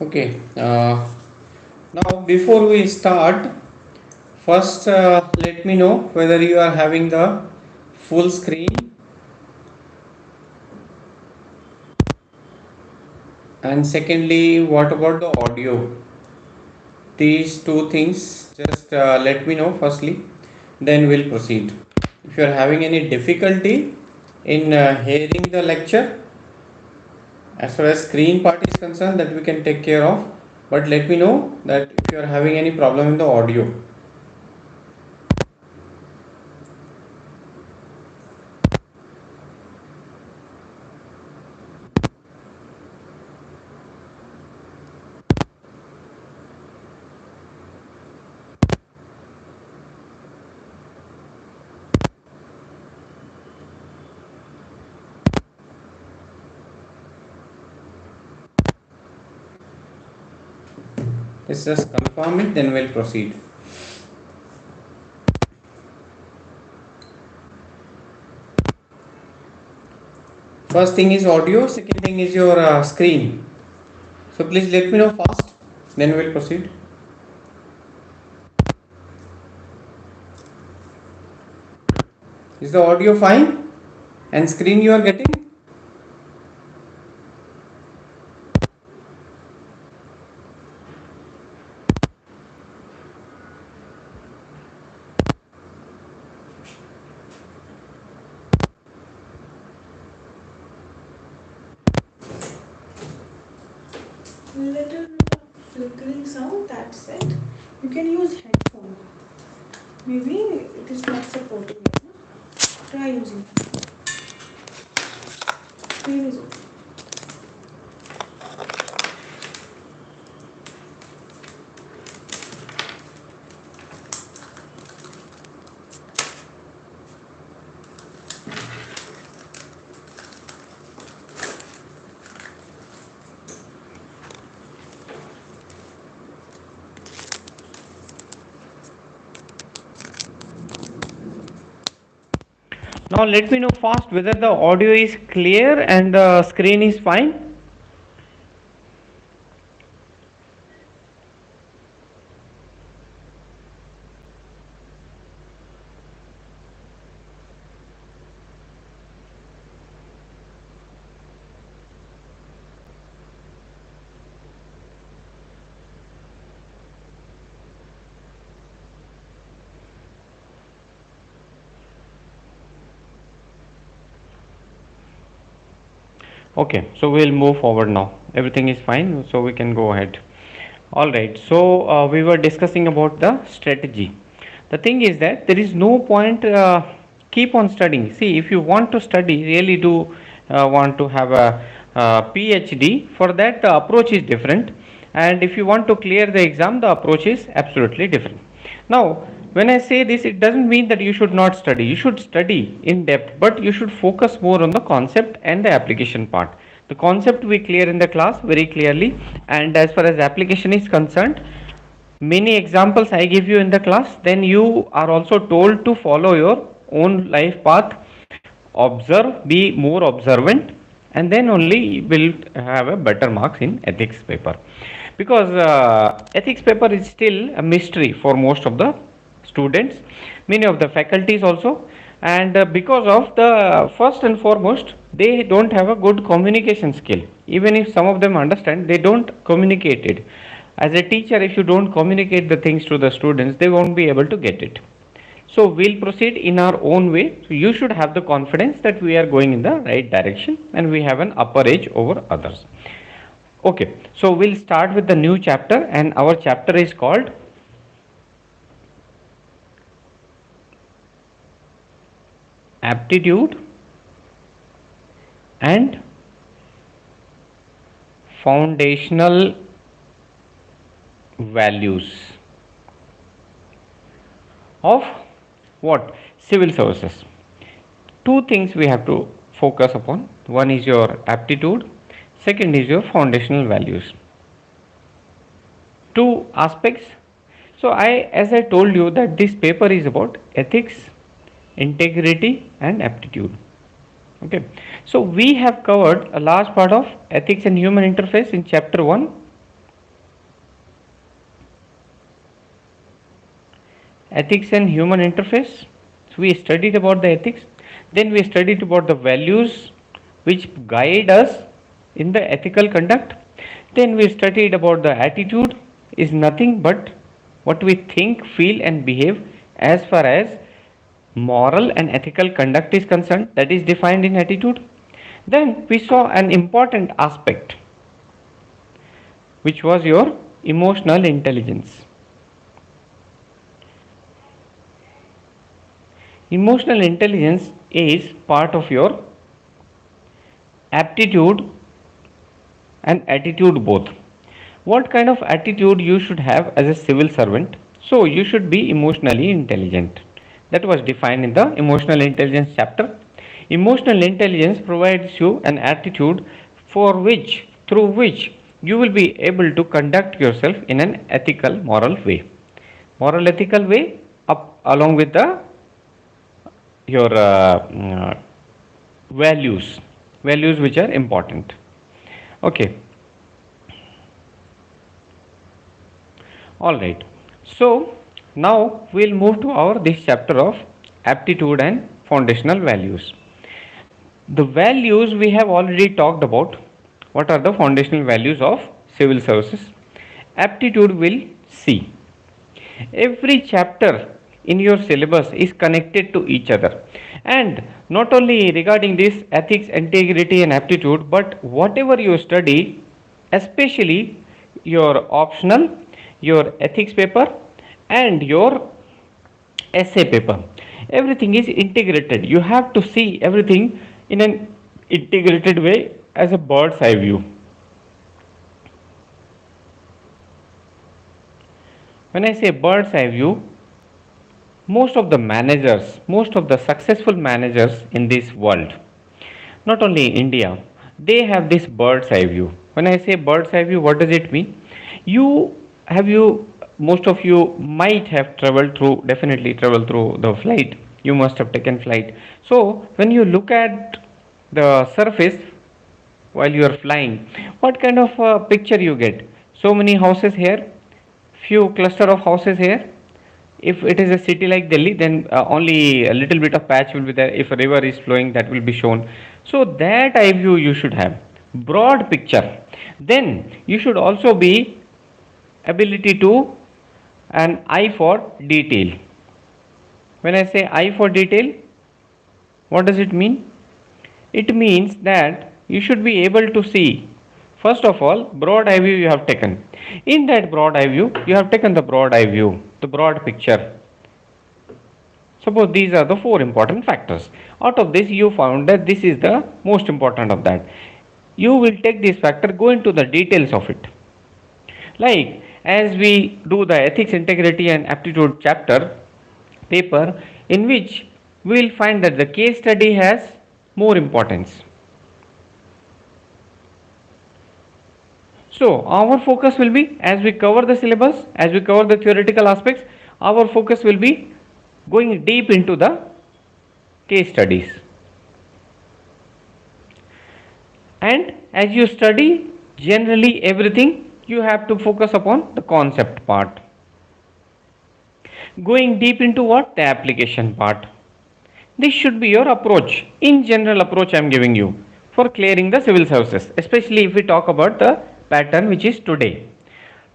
Okay. Now, before we start, first let me know whether you are having the full screen, and secondly, what about the audio? These two things, just let me know firstly, then we'll proceed. If you are having any difficulty in hearing the lecture, as far as screen part is concerned, that we can take care of, but let me know that if you are having any problem in the audio. Let's just confirm it, then we'll proceed. First thing is audio, second thing is your screen. So please let me know fast, then we'll proceed. Is the audio fine? And screen you are getting? Little bit of flickering sound, that's it. You can use headphone. Maybe it is not supporting it. No? Try using screen is okay. Now let me know fast whether the audio is clear and the screen is fine. Okay, so we'll move forward now. Everything is fine, so we can go ahead. All right, so we were discussing about the strategy. The thing is that there is no point keep on studying. See, if you want to study, really do want to have a PhD, for that the approach is different. And if you want to clear the exam, the approach is absolutely different. Now, when I say this, it doesn't mean that you should not study. You should study in depth, but you should focus more on the concept and the application part. The concept we clear in the class very clearly, and as far as application is concerned, many examples I give you in the class, then you are also told to follow your own life path, observe, be more observant, and then only will have a better marks in ethics paper. Because ethics paper is still a mystery for most of the students, many of the faculties also, and because of the first and foremost, they don't have a good communication skill. Even if some of them understand, they don't communicate it. As a teacher, if you don't communicate the things to the students, they won't be able to get it. So we'll proceed in our own way. So you should have the confidence that we are going in the right direction and we have an upper edge over others. Okay, so we'll start with the new chapter, and our chapter is called Aptitude and Foundational Values of what? Civil services. Two things we have to focus upon. One is your aptitude, second is your foundational values. Two aspects. So as I told you that this paper is about ethics, integrity and aptitude. Okay, so we have covered a large part of ethics and human interface in chapter 1, ethics and human interface. So we studied about the ethics, then we studied about the values which guide us in the ethical conduct. Then we studied about the attitude is nothing but what we think, feel and behave as far as moral and ethical conduct is concerned, that is defined in attitude. Then we saw an important aspect which was your emotional intelligence. Emotional intelligence is part of your aptitude and attitude both. What kind of attitude you should have as a civil servant? So you should be emotionally intelligent. That was defined in the emotional intelligence chapter. Emotional intelligence provides you an attitude through which you will be able to conduct yourself in an ethical moral way. Moral ethical way up along with the your values which are important. Okay, all right. So now we'll move to our this chapter of aptitude and foundational values. The values we have already talked about. What are the foundational values of civil services? Aptitude will see. Every chapter in your syllabus is connected to each other, and not only regarding this ethics, integrity and aptitude, but whatever you study, especially your optional, your ethics paper and your essay paper, everything is integrated. You have to see everything in an integrated way as a bird's eye view. When I say bird's eye view, most of the managers, most of the successful managers in this world, not only India, they have this bird's eye view. When I say bird's eye view, what does it mean? You most of you might have definitely traveled through the flight. You must have taken flight. So when you look at the surface while you are flying, what kind of picture you get? So many houses here, few cluster of houses here. If it is a city like Delhi, then only a little bit of patch will be there. If a river is flowing, that will be shown. So that eye view you should have, broad picture. Then you should also be ability to an eye for detail. When I say eye for detail, what does it mean? It means that you should be able to see, first of all, broad eye view you have taken. In that broad eye view, you have taken the broad eye view, the broad picture. Suppose these are the four important factors. Out of this, you found that this is the most important of that. You will take this factor, go into the details of it. Like as we do the ethics, integrity and aptitude chapter paper, in which we will find that the case study has more importance. So our focus will be, as we cover the syllabus, as we cover the theoretical aspects, our focus will be going deep into the case studies. And as you study generally everything, you have to focus upon the concept part. Going deep into what? The application part. This should be your approach. In general approach I am giving you for clearing the civil services, especially if we talk about the pattern which is today.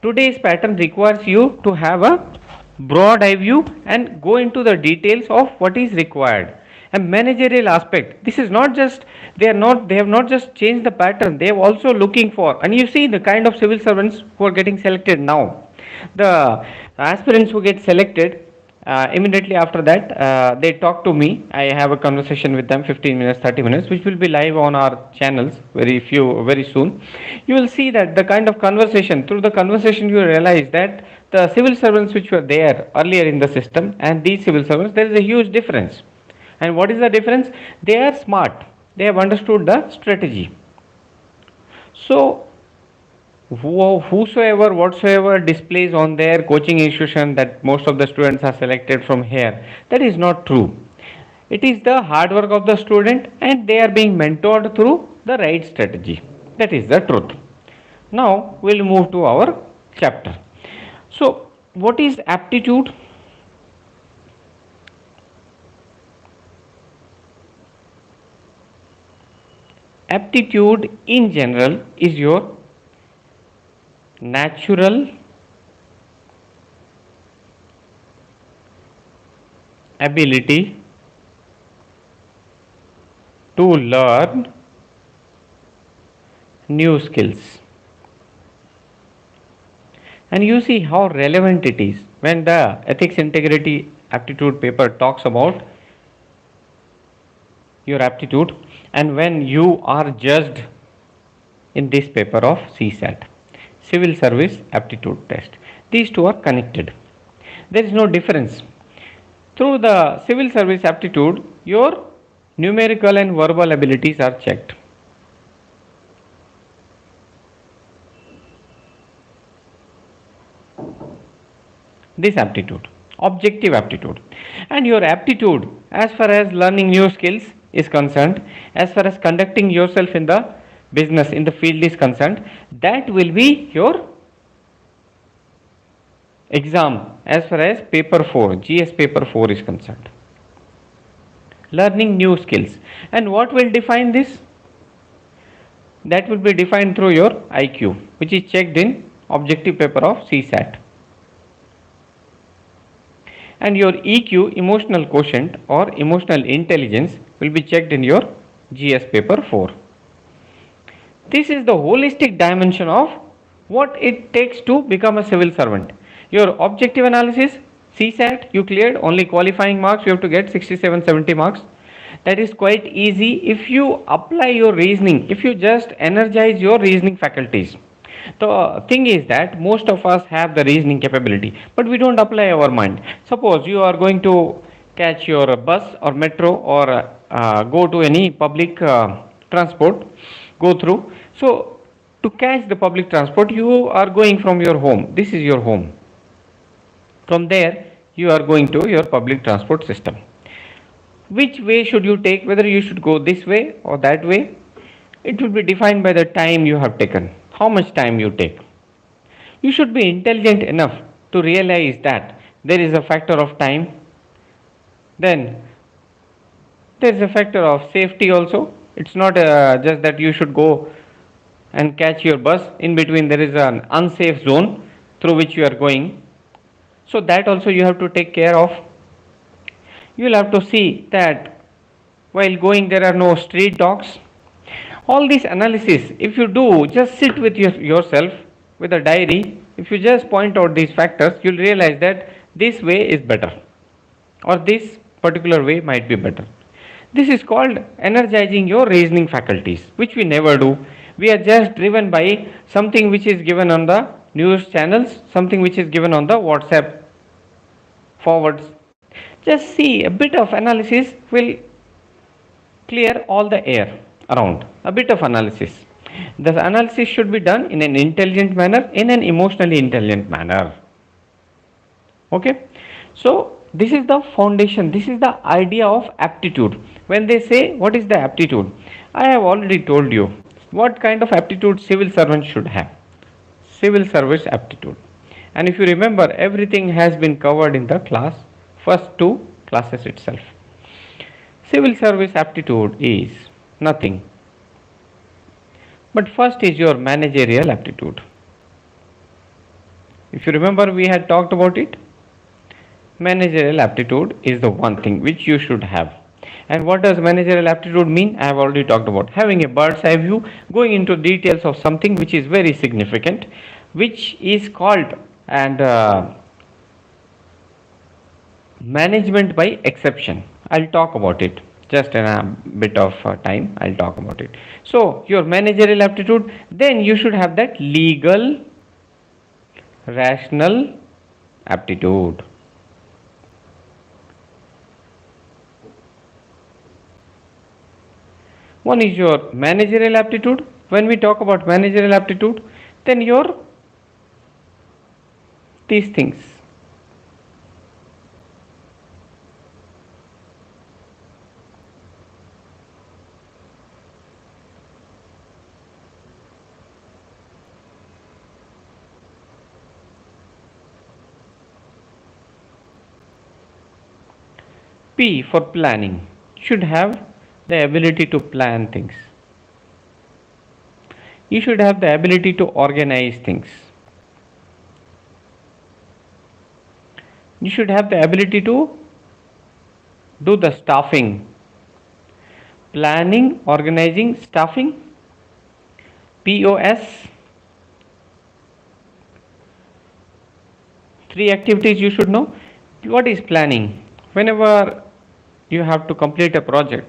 Today's pattern requires you to have a broad eye view and go into the details of what is required. A managerial aspect. This is not just, they have not just changed the pattern, they are also looking for, and you see the kind of civil servants who are getting selected now. The aspirants who get selected, immediately after that they talk to me. I have a conversation with them, 15 minutes, 30 minutes, which will be live on our channels very soon. You will see that the kind of conversation, through the conversation you realize that the civil servants which were there earlier in the system and these civil servants, there is a huge difference. And what is the difference? They are smart, they have understood the strategy. So whosoever whatsoever displays on their coaching institution that most of the students are selected from here, that is not true. It is the hard work of the student and they are being mentored through the right strategy. That is the truth. Now we'll move to our chapter. So what is aptitude? Aptitude in general is your natural ability to learn new skills. And you see how relevant it is when the ethics integrity aptitude paper talks about your aptitude and when you are judged in this paper of CSAT, Civil Service Aptitude Test. These two are connected. There is no difference. Through the Civil Service Aptitude, your numerical and verbal abilities are checked. This aptitude, objective aptitude, and your aptitude as far as learning new skills is concerned, as far as conducting yourself in the business in the field is concerned, that will be your exam as far as paper 4 GS paper 4 is concerned. Learning new skills, and what will define this? That will be defined through your IQ, which is checked in objective paper of CSAT. And your EQ, emotional quotient or emotional intelligence, will be checked in your GS paper 4. This is the holistic dimension of what it takes to become a civil servant. Your objective analysis, CSAT, you cleared, only qualifying marks you have to get 67-70 marks. That is quite easy if you apply your reasoning, if you just energize your reasoning faculties. The thing is that most of us have the reasoning capability, but we don't apply our mind. Suppose you are going to catch your bus or metro or go to any public transport, go through. So, to catch the public transport, you are going from your home. This is your home. From there, you are going to your public transport system. Which way should you take? Whether you should go this way or that way, it will be defined by the time you have taken. How much time you take. You should be intelligent enough to realize that there is a factor of time. Then there is a factor of safety also. It's not just that you should go and catch your bus. In between there is an unsafe zone through which you are going. So that also you have to take care of. You will have to see that while going there are no street dogs. All this analysis, if you do, just sit with yourself with a diary, if you just point out these factors, you'll realize that this way is better or this particular way might be better. This is called energizing your reasoning faculties, which we never do. We are just driven by something which is given on the news channels, something which is given on the WhatsApp forwards. Just see, a bit of analysis will clear all the air around. A bit of analysis. The analysis should be done in an intelligent manner, in an emotionally intelligent manner. Okay, so this is the foundation, this is the idea of aptitude. When they say what is the aptitude, I have already told you what kind of aptitude civil servants should have. Civil service aptitude. And if you remember, everything has been covered in the first two classes itself. Civil service aptitude is nothing but first is your managerial aptitude. If you remember, we had talked about it. Managerial aptitude is the one thing which you should have. And what does managerial aptitude mean? I have already talked about having a bird's eye view, going into details of something which is very significant, which is called and management by exception. I'll talk about it just in a bit of time. I'll talk about it. So your managerial aptitude, then you should have that legal rational aptitude. One is your managerial aptitude. When we talk about managerial aptitude, then your these things. P for planning, should have the ability to plan things. You should have the ability to organize things. You should have the ability to do the staffing, planning, organizing, staffing, POS. Three activities you should know. What is planning? Whenever you have to complete a project,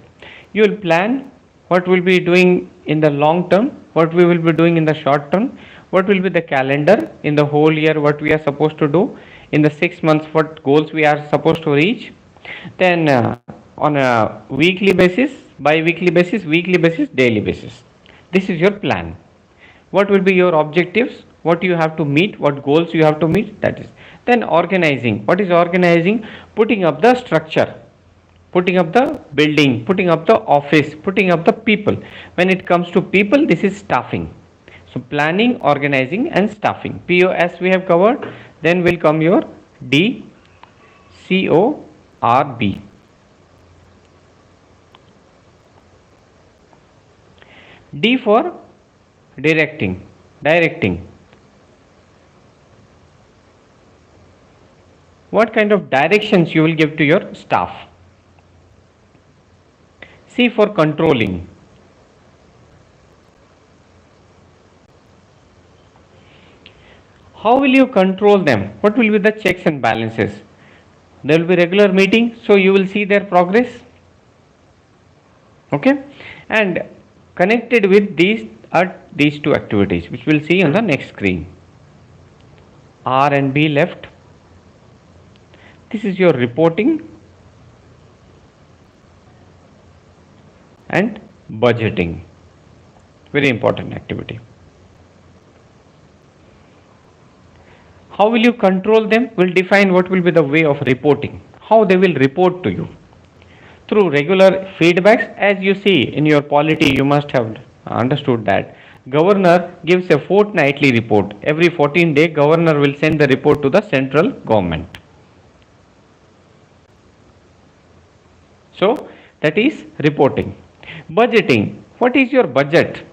you will plan what we'll be doing in the long term, what we will be doing in the short term, what will be the calendar in the whole year, what we are supposed to do in the 6 months, what goals we are supposed to reach. Then on a weekly basis, bi-weekly basis, weekly basis, daily basis, this is your plan. What will be your objectives, what you have to meet, what goals you have to meet, that is. Then organizing. What is organizing? Putting up the structure, putting up the building, putting up the office, putting up the people. When it comes to people, this is staffing. So planning, organizing and staffing, POS we have covered. Then will come your DCORB. D for directing. What kind of directions you will give to your staff. C for controlling. How will you control them? What will be the checks and balances? There will be regular meeting, so you will see their progress. Okay, and connected with these are these two activities, which we'll see on the next screen. R and B left. This is your reporting and budgeting. Very important activity. How will you control them? We'll define what will be the way of reporting. How they will report to you. Through regular feedbacks. As you see in your polity, you must have understood that governor gives a fortnightly report. Every 14 days, governor will send the report to the central government. So that is reporting. Budgeting. What is your budget?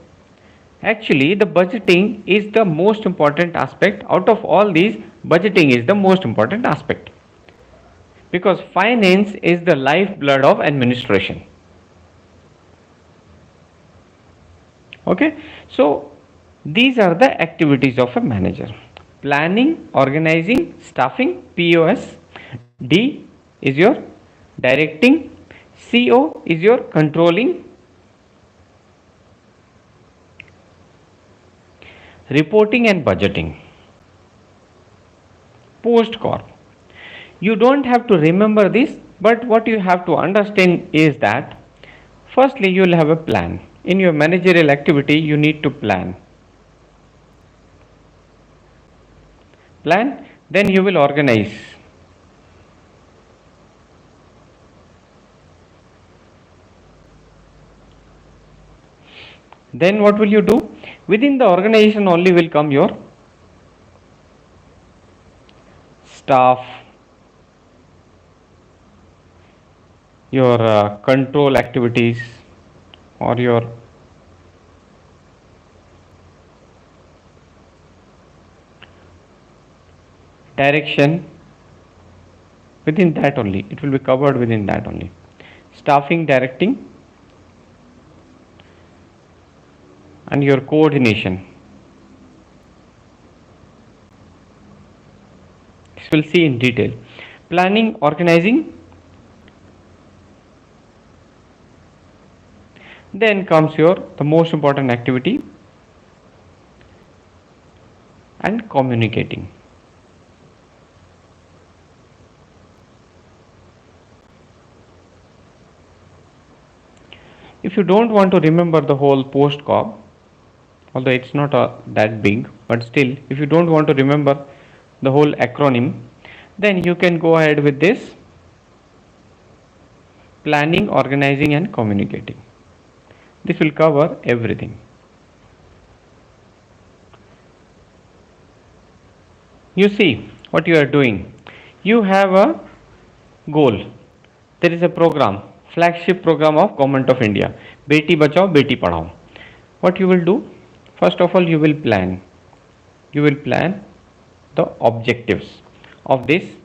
Actually, the budgeting is the most important aspect. Out of all these, budgeting is the most important aspect, because finance is the lifeblood of administration. Okay, so these are the activities of a manager: planning, organizing, staffing, POS. D is your directing. CO is your controlling. Reporting and budgeting. Post corp. You don't have to remember this, but what you have to understand is that firstly you will have a plan. In your managerial activity, you need to plan. Then you will organize. Then what will you do? Within the organization only will come your staff, your control activities, or your direction. Within that only, it will be covered within that only. Staffing, directing, and your coordination. This we'll see in detail. Planning, organizing. Then comes the most important activity, and communicating. If you don't want to remember the whole post corp, although it's not that big, but still, if you don't want to remember the whole acronym, then you can go ahead with this: planning, organizing and communicating. This will cover everything. You see what you are doing. You have a goal. There is a program, flagship program of Government of India, Beti Bachao, Beti Padhao. What you will do? First of all, you will plan the objectives of this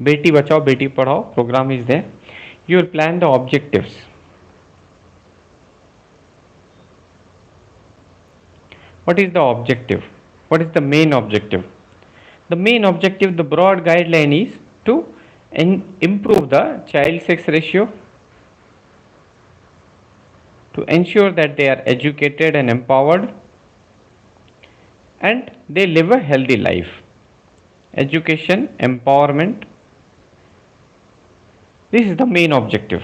Beti Bachao Beti Padhao program is there. You will plan the objectives. What is the objective? What is the main objective? The main objective, the broad guideline is to improve the child sex ratio, to ensure that they are educated and empowered and they live a healthy life. Education, empowerment, this is the main objective.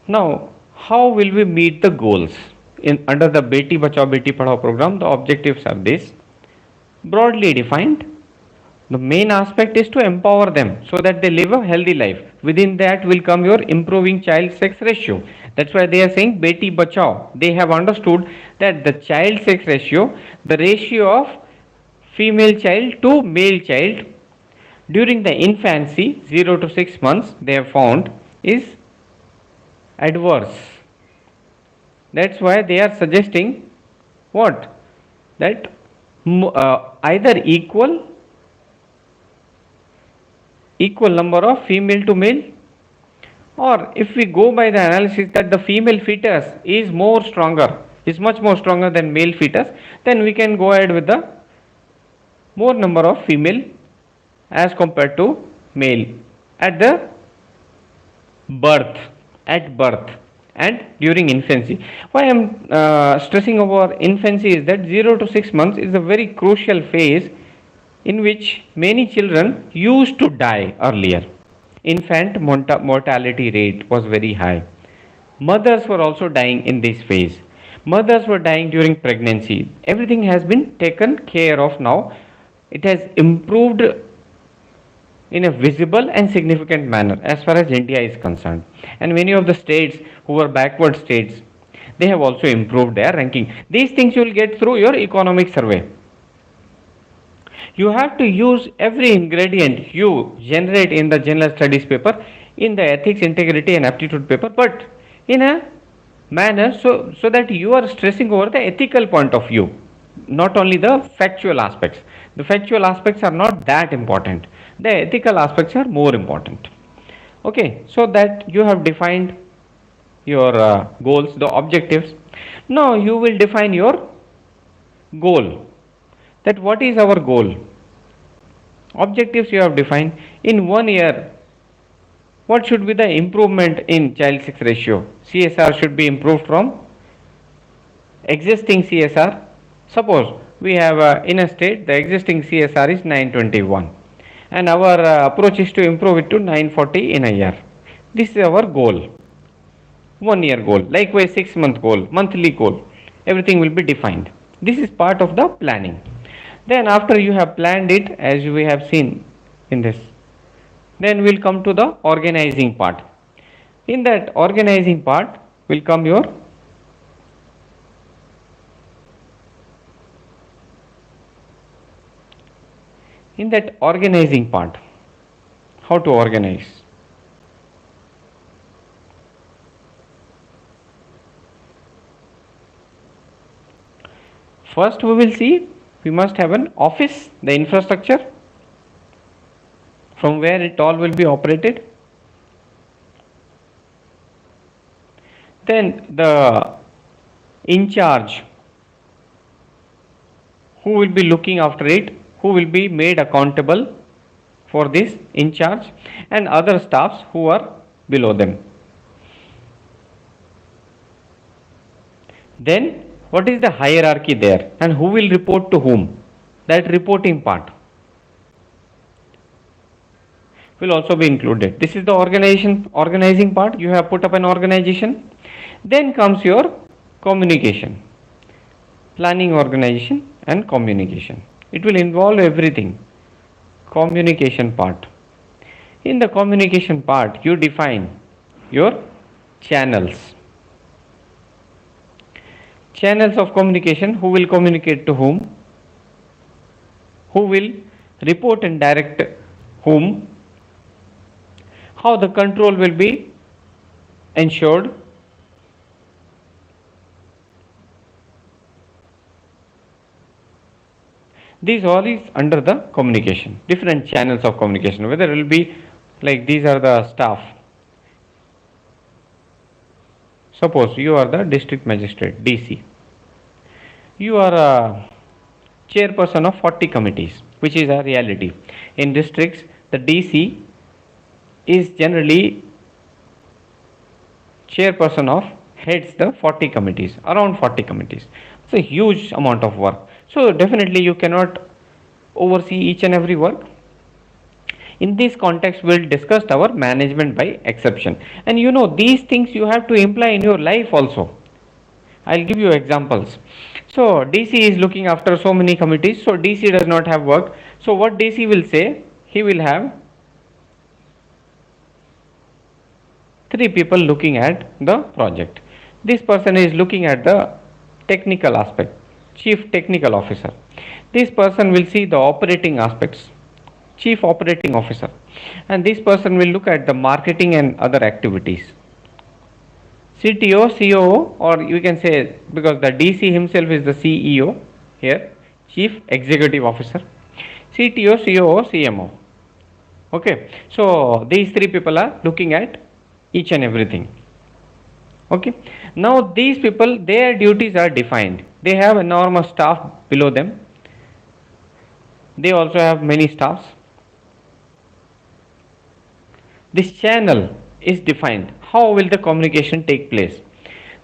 Now, how will we meet the goals? Under the Beti Bachao Beti Padhao program, the objectives are this, broadly defined. The main aspect is to empower them so that they live a healthy life. Within that will come your improving child sex ratio. That's why they are saying Beti Bachao. They have understood that the child sex ratio, the ratio of female child to male child during the infancy 0 to 6 months, they have found is adverse. That's why they are suggesting what? That either equal number of female to male, or if we go by the analysis that the female fetus is much more stronger than male fetus, then we can go ahead with the more number of female as compared to male at the birth and during infancy. Why I am stressing over infancy is that 0 to 6 months is a very crucial phase in which many children used to die earlier. Infant mortality rate was very high. Mothers were also dying in this phase. Mothers were dying during pregnancy. Everything has been taken care of now. It has improved in a visible and significant manner as far as India is concerned. And many of the states who were backward states, they have also improved their ranking. These things you will get through your economic survey. You have to use every ingredient you generate in the general studies paper, in the ethics, integrity and aptitude paper, but in a manner so that you are stressing over the ethical point of view, not only the factual aspects. The factual aspects are not that important. The ethical aspects are more important. Okay, so that you have defined your goals, the objectives. Now you will define your goal. That what is our goal? Objectives you have defined. In 1 year, what should be the improvement in child sex ratio? CSR should be improved from existing CSR. Suppose we have in a state the existing CSR is 921 and our approach is to improve it to 940 in a year. This is our goal. 1 year goal. Likewise 6 month goal, monthly goal. Everything will be defined. This is part of the planning. Then after you have planned it, as we have seen in this, then we'll come to the organizing part. In that organizing part will come your how to organize. First we will see, we must have an office, the infrastructure from where it all will be operated. Then the in charge, who will be looking after it, who will be made accountable for this in charge, and other staffs who are below them. Then what is the hierarchy there and who will report to whom? That reporting part will also be included. This is the organizing part. You have put up an organization. Then comes your communication, planning, organization and communication. It will involve everything. Communication part. In the communication part, you define your channels. Channels of communication, who will communicate to whom, who will report and direct whom, how the control will be ensured. These all is under the communication, different channels of communication, whether it will be like these are the staff. Suppose you are the district magistrate, DC. You are a chairperson of 40 committees, which is a reality. In districts, the DC is generally chairperson of heads the 40 committees, around 40 committees. It's a huge amount of work. So definitely you cannot oversee each and every work. In this context, we'll discuss our management by exception. And you know, these things you have to imply in your life also. I'll give you examples. So DC is looking after so many committees. So DC does not have work. So what DC will say, he will have 3 people looking at the project. This person is looking at the technical aspect, chief technical officer. This person will see the operating aspects, chief operating officer. And this person will look at the marketing and other activities. CTO, COO, or you can say, because the DC himself is the CEO here, chief executive officer. CTO, COO, CMO. Okay, so these 3 people are looking at each and everything. Okay, now these people, their duties are defined. They have enormous staff below them. They also have many staffs. This channel is defined. How will the communication take place?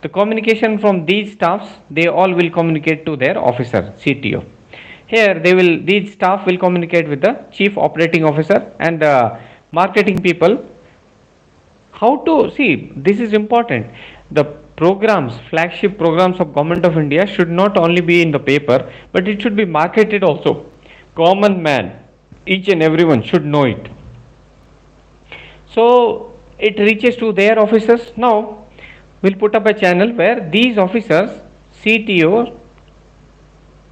The communication from these staffs, they all will communicate to their officer, CTO. Here these staff will communicate with the chief operating officer and the marketing people. How to see, this is important. The programs, flagship programs of Government of India should not only be in the paper, but it should be marketed also. Common man, each and everyone should know it. So it reaches to their officers. Now we'll put up a channel where these officers, CTO,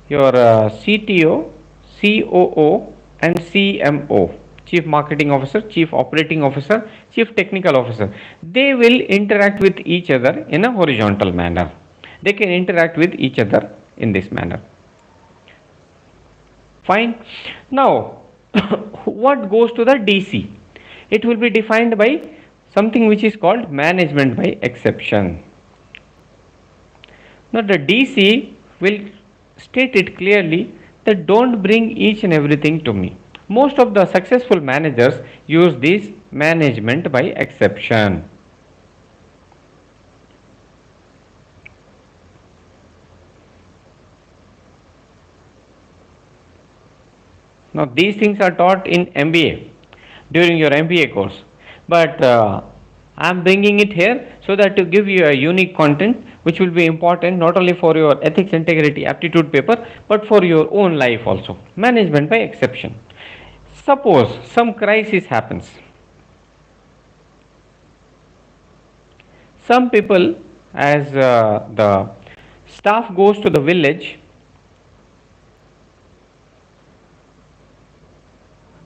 your CTO, COO and CMO, chief marketing officer, chief operating officer, chief technical officer, they will interact with each other in a horizontal manner. They can interact with each other in this manner. Fine. Now what goes to the DC? It will be defined by something which is called management by exception. Now the DC will state it clearly that don't bring each and everything to me. Most of the successful managers use this management by exception. Now these things are taught in MBA, during your MBA course, but I am bringing it here so that to give you a unique content which will be important not only for your ethics, integrity, aptitude paper, but for your own life also. Management by exception. Suppose some crisis happens. Some people, as the staff goes to the village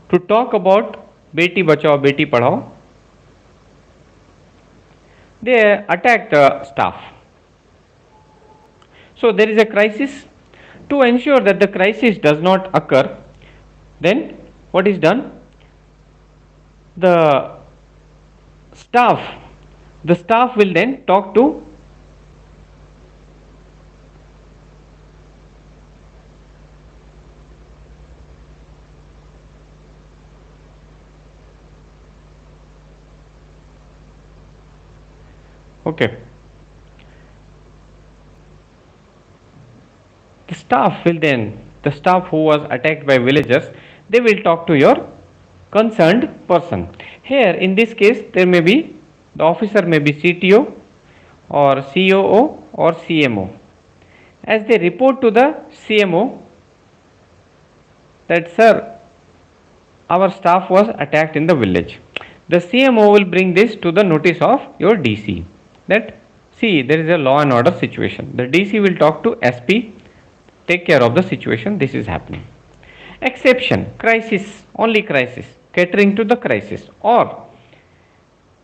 to talk about Beti Bachao, Beti Padhao, they attack the staff. So there is a crisis. To ensure that the crisis does not occur, then what is done? The staff will then talk to okay. The staff who was attacked by villagers, they will talk to your concerned person. Here in this case, there may be, the officer may be CTO or COO or CMO. As they report to the CMO that, sir, our staff was attacked in the village, the CMO will bring this to the notice of your DC, that see, there is a law and order situation. The DC will talk to SP, take care of the situation, this is happening. Exception, crisis, only crisis, catering to the crisis. Or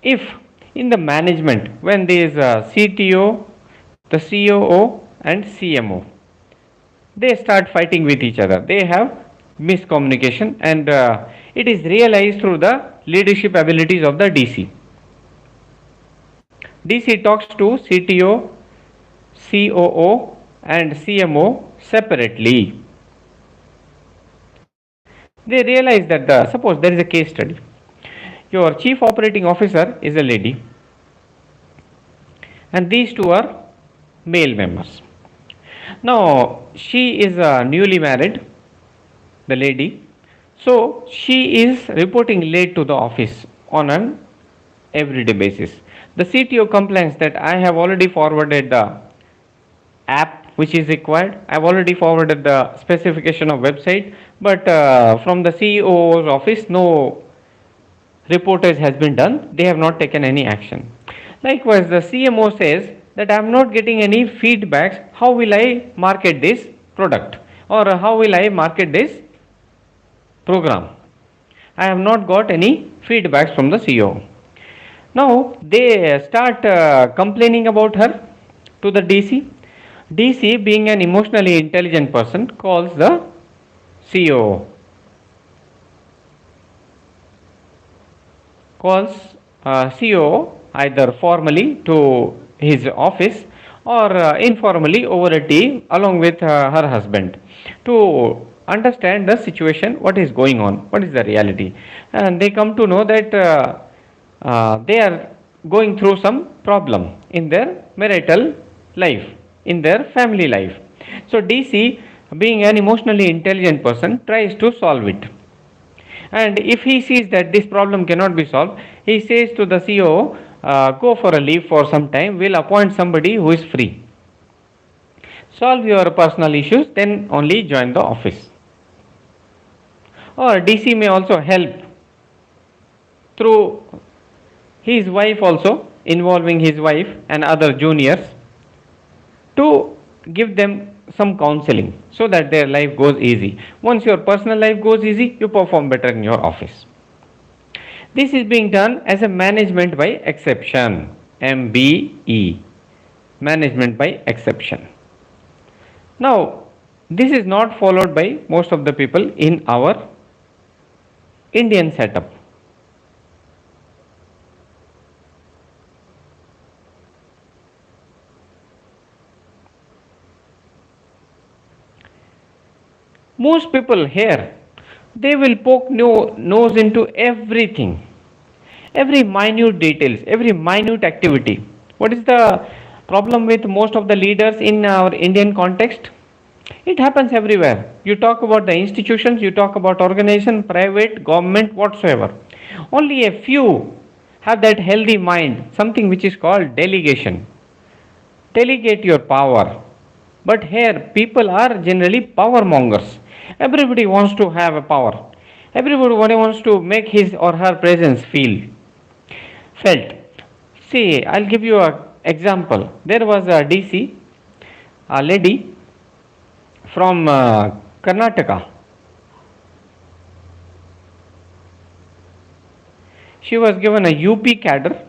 if in the management when there is a CTO, the COO, and CMO. They start fighting with each other. They have miscommunication, and it is realized through the leadership abilities of the DC. DC talks to CTO, COO, and CMO separately. They realize that suppose there is a case study. Your chief operating officer is a lady, and these two are male members. Now she is newly married, the lady, so she is reporting late to the office on an everyday basis. The CTO complains that I have already forwarded the app which is required. I've already forwarded the specification of website, but from the CEO's office, no reportage has been done. They have not taken any action. Likewise, the CMO says that I'm not getting any feedbacks. How will I market this product, or how will I market this program? I have not got any feedbacks from the CEO. Now they start complaining about her to the DC. DC, being an emotionally intelligent person, calls the CEO, calls CEO either formally to his office or informally over a tea along with her husband to understand the situation, what is going on, what is the reality. And they come to know that they are going through some problem in their marital life, in their family life. So DC, being an emotionally intelligent person, tries to solve it. And if he sees that this problem cannot be solved, he says to the CEO, go for a leave for some time, we'll appoint somebody who is free. Solve your personal issues, then only join the office. Or DC may also help through his wife, also involving his wife and other juniors, to give them some counseling so that their life goes easy. Once your personal life goes easy, you perform better in your office. This is being done as a management by exception, MBE, management by exception. Now, this is not followed by most of the people in our Indian setup. Most people here, they will poke nose into everything, every minute details, every minute activity. What is the problem with most of the leaders in our Indian context? It happens everywhere. You talk about the institutions, you talk about organization, private, government, whatsoever. Only a few have that healthy mind, something which is called delegation. Delegate your power. But here, people are generally power mongers. Everybody wants to have a power. Everybody wants to make his or her presence felt. See, I'll give you an example. There was a DC, a lady from Karnataka. She was given a UP cadre.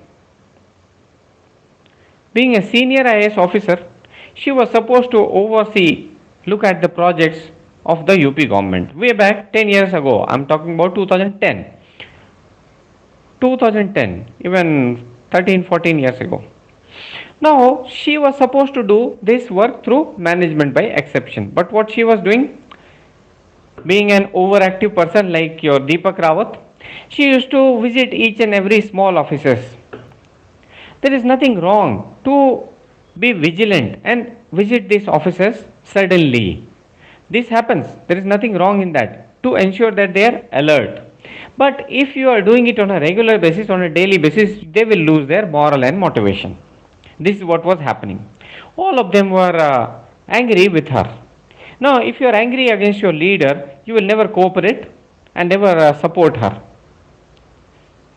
Being a senior IAS officer, she was supposed to oversee, look at the projects of the UP government. Way back 10 years ago, I'm talking about 2010. 2010, even 13, 14 years ago. Now, she was supposed to do this work through management by exception. But what she was doing, being an overactive person like your Deepak Rawat, she used to visit each and every small offices. There is nothing wrong to be vigilant and visit these offices suddenly. This happens. There is nothing wrong in that, to ensure that they are alert. But if you are doing it on a regular basis, on a daily basis, they will lose their moral and motivation. This is what was happening. All of them were angry with her. Now, if you are angry against your leader, you will never cooperate and never support her.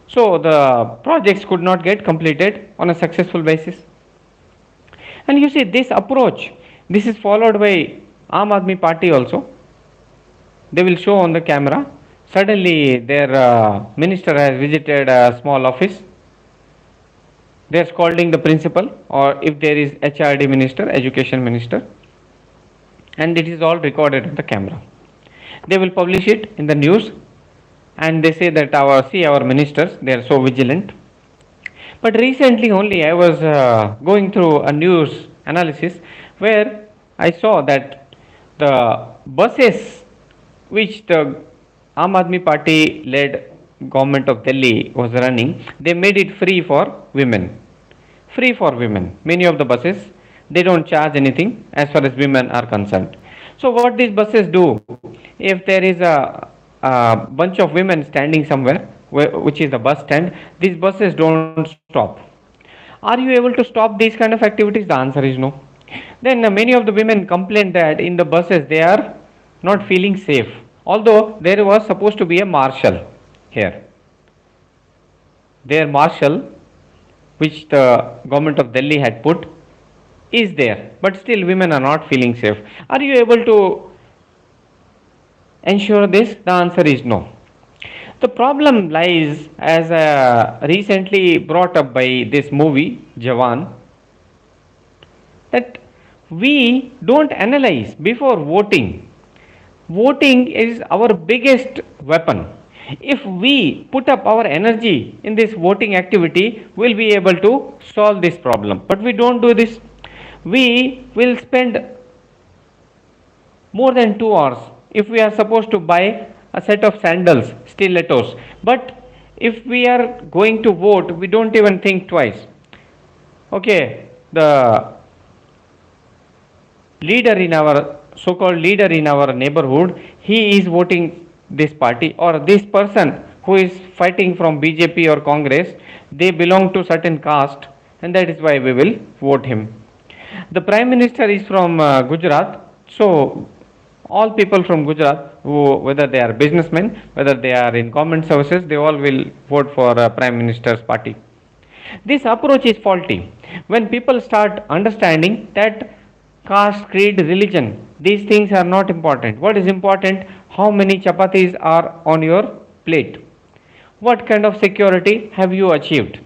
So the projects could not get completed on a successful basis. And you see, this approach, this is followed by Aam Aadmi Party also. They will show on the camera. Suddenly their minister has visited a small office. They are scolding the principal, or if there is HRD minister, education minister, and it is all recorded on the camera. They will publish it in the news, and they say that our ministers, they are so vigilant. But recently only I was going through a news analysis where I saw that the buses which the Aam Aadmi Party led government of Delhi was running, they made it free for women. Free for women. Many of the buses, they don't charge anything as far as women are concerned. So what these buses do, if there is a bunch of women standing somewhere, which is the bus stand, these buses don't stop. Are you able to stop these kind of activities? The answer is no. Then many of the women complain that in the buses they are not feeling safe. Although there was supposed to be a marshal here. Their marshal, which the government of Delhi had put, is there, but still women are not feeling safe. Are you able to ensure this? The answer is no. The problem lies, as recently brought up by this movie, Jawan, that we don't analyze before voting. Voting is our biggest weapon. If we put up our energy in this voting activity, we'll be able to solve this problem. But we don't do this. We will spend more than 2 hours if we are supposed to buy a set of sandals, stilettos. But if we are going to vote, we don't even think twice. Okay, the leader in our so-called leader in our neighborhood, he is voting this party, or this person who is fighting from BJP or Congress, they belong to certain caste, and that is why we will vote him. The prime minister is from Gujarat, so all people from Gujarat, who, whether they are businessmen, whether they are in government services, they all will vote for prime minister's party. This approach is faulty. When people start understanding that caste, creed, religion, these things are not important. What is important? How many chapatis are on your plate? What kind of security have you achieved?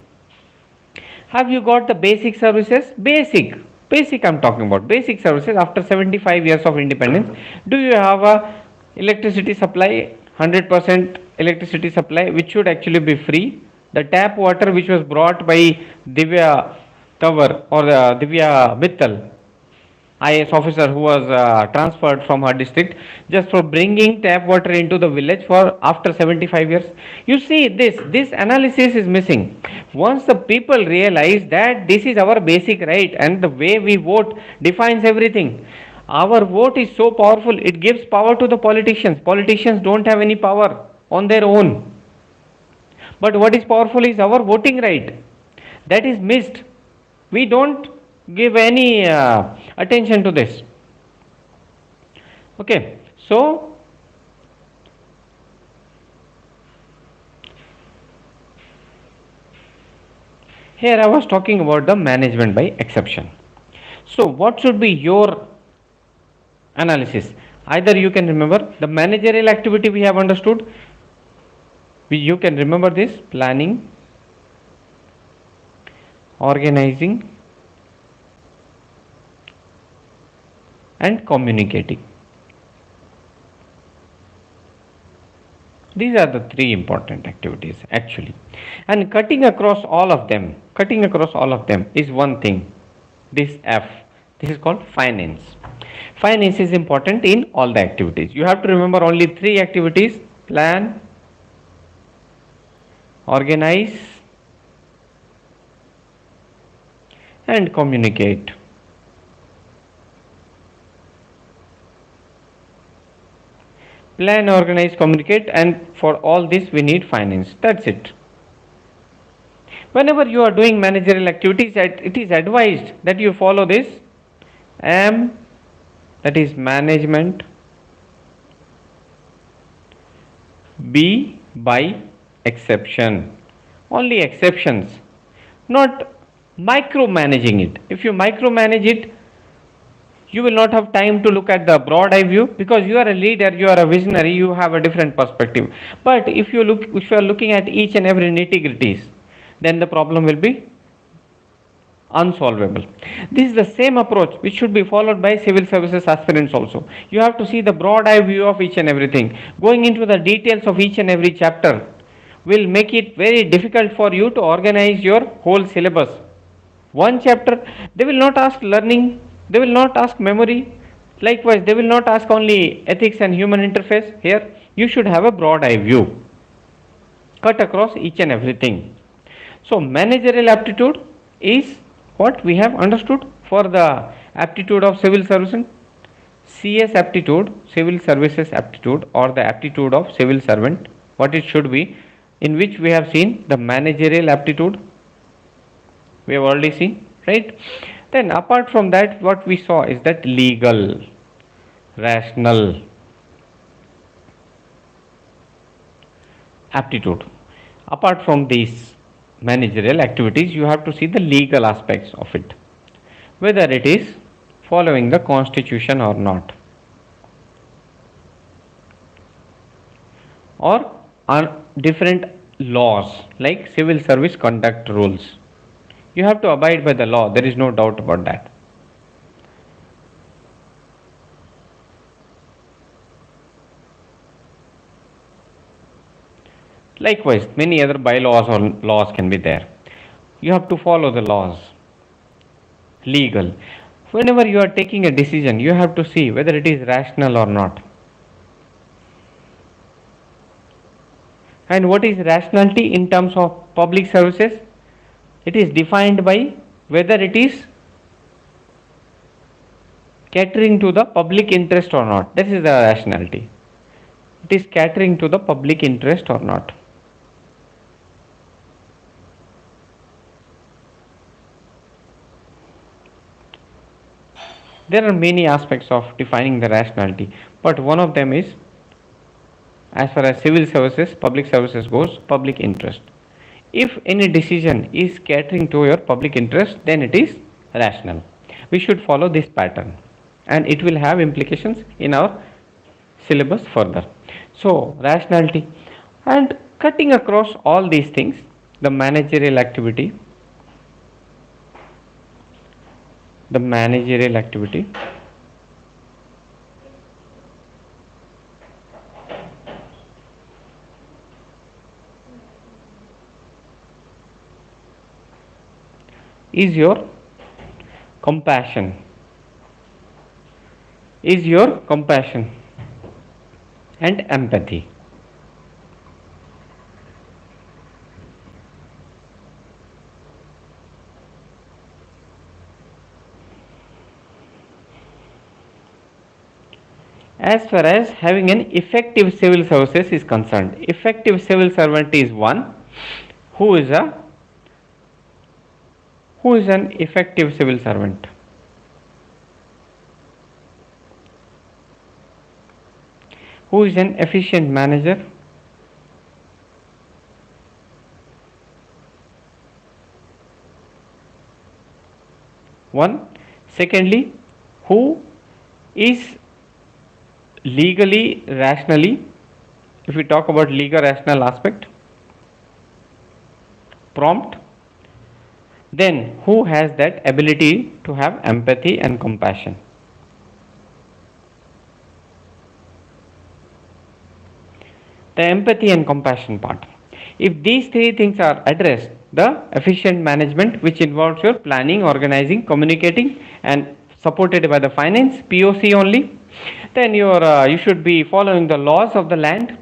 Have you got the basic services? Basic I'm talking about. Basic services after 75 years of independence. Do you have a electricity supply, 100% electricity supply, which should actually be free? The tap water which was brought by Divya Tawar or Divya Mittal, IAS officer who was transferred from her district, just for bringing tap water into the village for after 75 years. You see, this analysis is missing. Once the people realize that this is our basic right and the way we vote defines everything, our vote is so powerful, it gives power to the politicians. Politicians don't have any power on their own, but what is powerful is our voting right. That is missed. We don't give any attention to this. Okay, so here I was talking about the management by exception. So what should be your analysis? Either you can remember the managerial activity we have understood, you can remember this: planning, organizing, and communicating. These are the three important activities actually. And cutting across all of them is one thing. This F, this is called finance. Finance is important in all the activities. You have to remember only three activities: plan, organize, and communicate. Plan, organize, communicate, and for all this we need finance. That's it. Whenever you are doing managerial activities, it is advised that you follow this M, that is management, B by exception. Only exceptions, not micromanaging it. If you micromanage it, you will not have time to look at the broad eye view, because you are a leader, you are a visionary, you have a different perspective. But if you are looking at each and every nitty gritties, then the problem will be unsolvable. This is the same approach which should be followed by civil services aspirants also. You have to see the broad eye view of each and everything. Going into the details of each and every chapter will make it very difficult for you to organize your whole syllabus. One chapter, they will not ask learning, they will not ask memory. Likewise, they will not ask only ethics and human interface. Here, you should have a broad eye view, cut across each and everything. So, managerial aptitude is what we have understood for the aptitude of civil servant. CS aptitude, civil services aptitude, or the aptitude of civil servant, what it should be, in which we have seen the managerial aptitude, we have already seen, right? Then, apart from that, what we saw is that legal, rational aptitude. Apart from these managerial activities, you have to see the legal aspects of it, whether it is following the constitution or not, or are different laws like civil service conduct rules. You have to abide by the law, there is no doubt about that. Likewise, many other bylaws or laws can be there. You have to follow the laws. Legal. Whenever you are taking a decision, you have to see whether it is rational or not. And what is rationality in terms of public services? It is defined by whether it is catering to the public interest or not. That is the rationality. It is catering to the public interest or not. There are many aspects of defining the rationality, but one of them is, as far as civil services, public services goes, public interest. If any decision is catering to your public interest, then it is rational. We should follow this pattern, and it will have implications in our syllabus further. So, rationality, and cutting across all these things, the managerial activity, the managerial activity is your compassion, is your compassion and empathy. As far as having an effective civil services is concerned, effective civil servant is one who is a who is an effective civil servant. Who is an efficient manager? One. Secondly, who is legally, rationally, if we talk about legal rational aspect, prompt, then who has that ability to have empathy and compassion. The empathy and compassion part. If these three things are addressed, the efficient management, which involves your planning, organizing, communicating, and supported by the finance, POC only, then you should be following the laws of the land,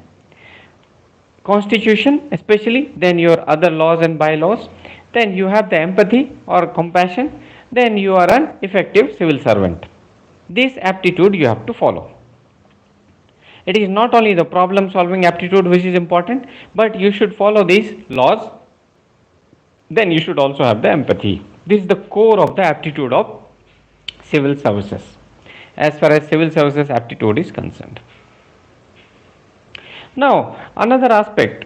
constitution especially, then your other laws and bylaws, then you have the empathy or compassion, then you are an effective civil servant. This aptitude you have to follow. It is not only the problem solving aptitude which is important, but you should follow these laws, then you should also have the empathy. This is the core of the aptitude of civil services, as far as civil services aptitude is concerned. Now, another aspect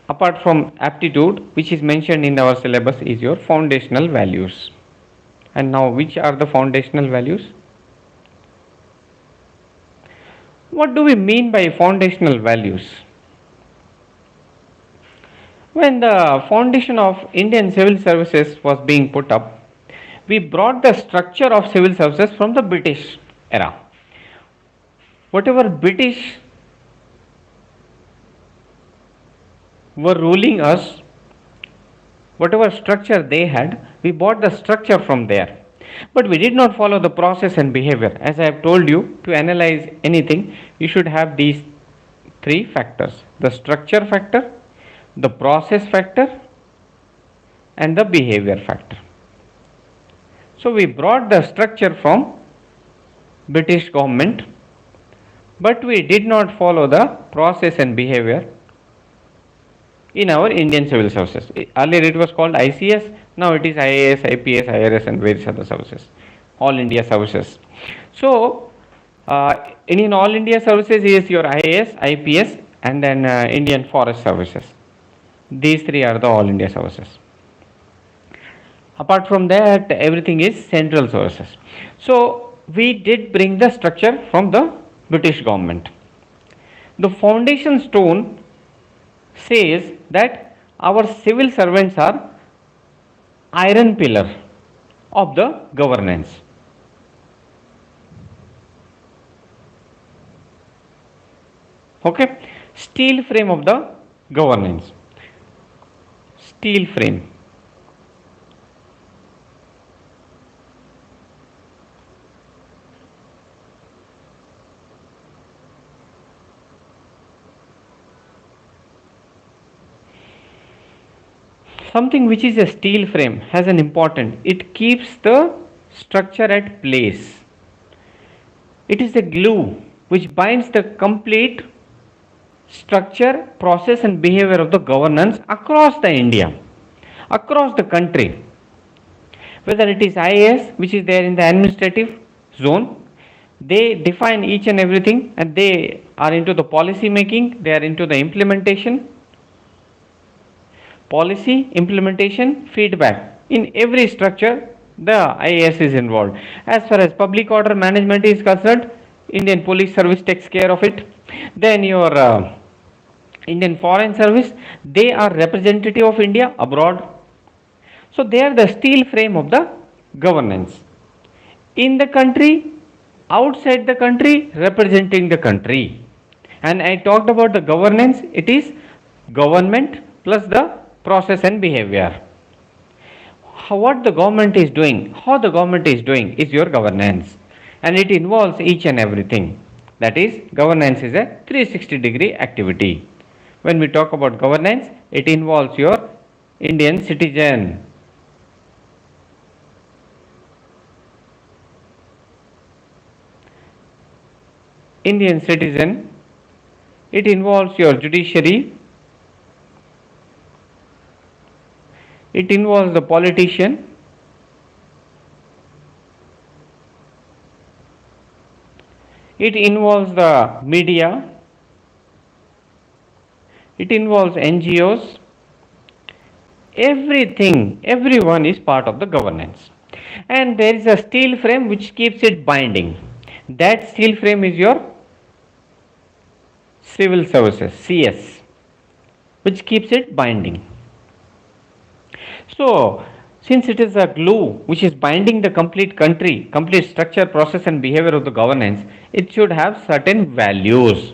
apart from aptitude which is mentioned in our syllabus is your foundational values. And now, which are the foundational values? What do we mean by foundational values? When the foundation of Indian civil services was being put up, we brought the structure of civil services from the British era. Whatever British were ruling us, whatever structure they had, we bought the structure from there. But we did not follow the process and behavior. As I have told you, to analyze anything, you should have these three factors: the structure factor, the process factor, and the behavior factor. So we brought the structure from British government, but we did not follow the process and behavior in our Indian civil services. Earlier it was called ICS, now it is IAS, IPS, IRS, and various other services, all India services. So, in all India services is your IAS, IPS, and then Indian Forest Services. These three are the all India services. Apart from that, everything is central services. So, we did bring the structure from the British government. The foundation stone says that our civil servants are iron pillar of the governance. Okay, steel frame of the governance. Steel frame. Something which is a steel frame has an important, it keeps the structure at place. It is a glue which binds the complete structure, process, and behavior of the governance across the India, across the country. Whether it is IAS, which is there in the administrative zone, they define each and everything, and they are into the policy making, they are into the implementation, policy, implementation, feedback. In every structure, the IAS is involved. As far as public order management is concerned, Indian Police Service takes care of it. Then your Indian Foreign Service, they are representative of India abroad. So they are the steel frame of the governance. In the country, outside the country, representing the country. And I talked about the governance, it is government plus the process and behavior. What the government is doing, how the government is doing is your governance, and it involves each and everything. That is, governance is a 360-degree activity. When we talk about governance, it involves your Indian citizen. Indian citizen, it involves your judiciary, it involves the politician, it involves the media, it involves NGOs, everything, everyone is part of the governance. And there is a steel frame which keeps it binding. That steel frame is your civil services, CS, which keeps it binding. So, since it is a glue which is binding the complete country, complete structure, process, and behavior of the governance, it should have certain values.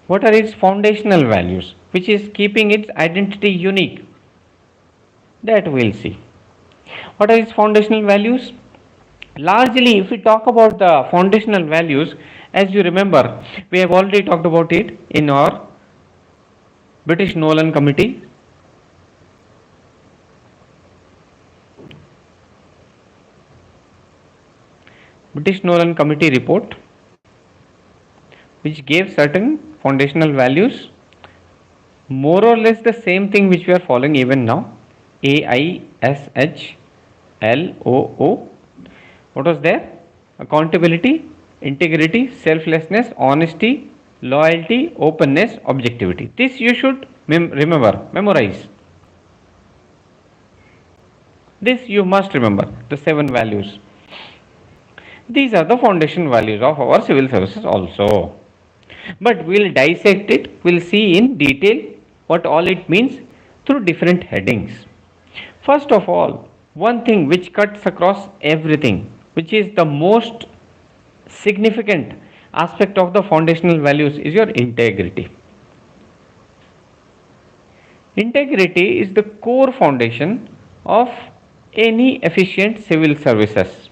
What are its foundational values, which is keeping its identity unique? That we'll see. What are its foundational values? Largely, if we talk about the foundational values, as you remember, we have already talked about it in our British Nolan Committee. British Nolan Committee report, which gave certain foundational values, more or less the same thing which we are following even now. AISHLOO. What was there? Accountability, integrity, selflessness, honesty, loyalty, openness, objectivity. This you should remember, memorize. This you must remember, the 7 values. These are the foundation values of our civil services also. But we'll dissect it, we'll see in detail what all it means through different headings. First of all, one thing which cuts across everything, which is the most significant aspect of the foundational values, is your integrity. Integrity is the core foundation of any efficient civil services.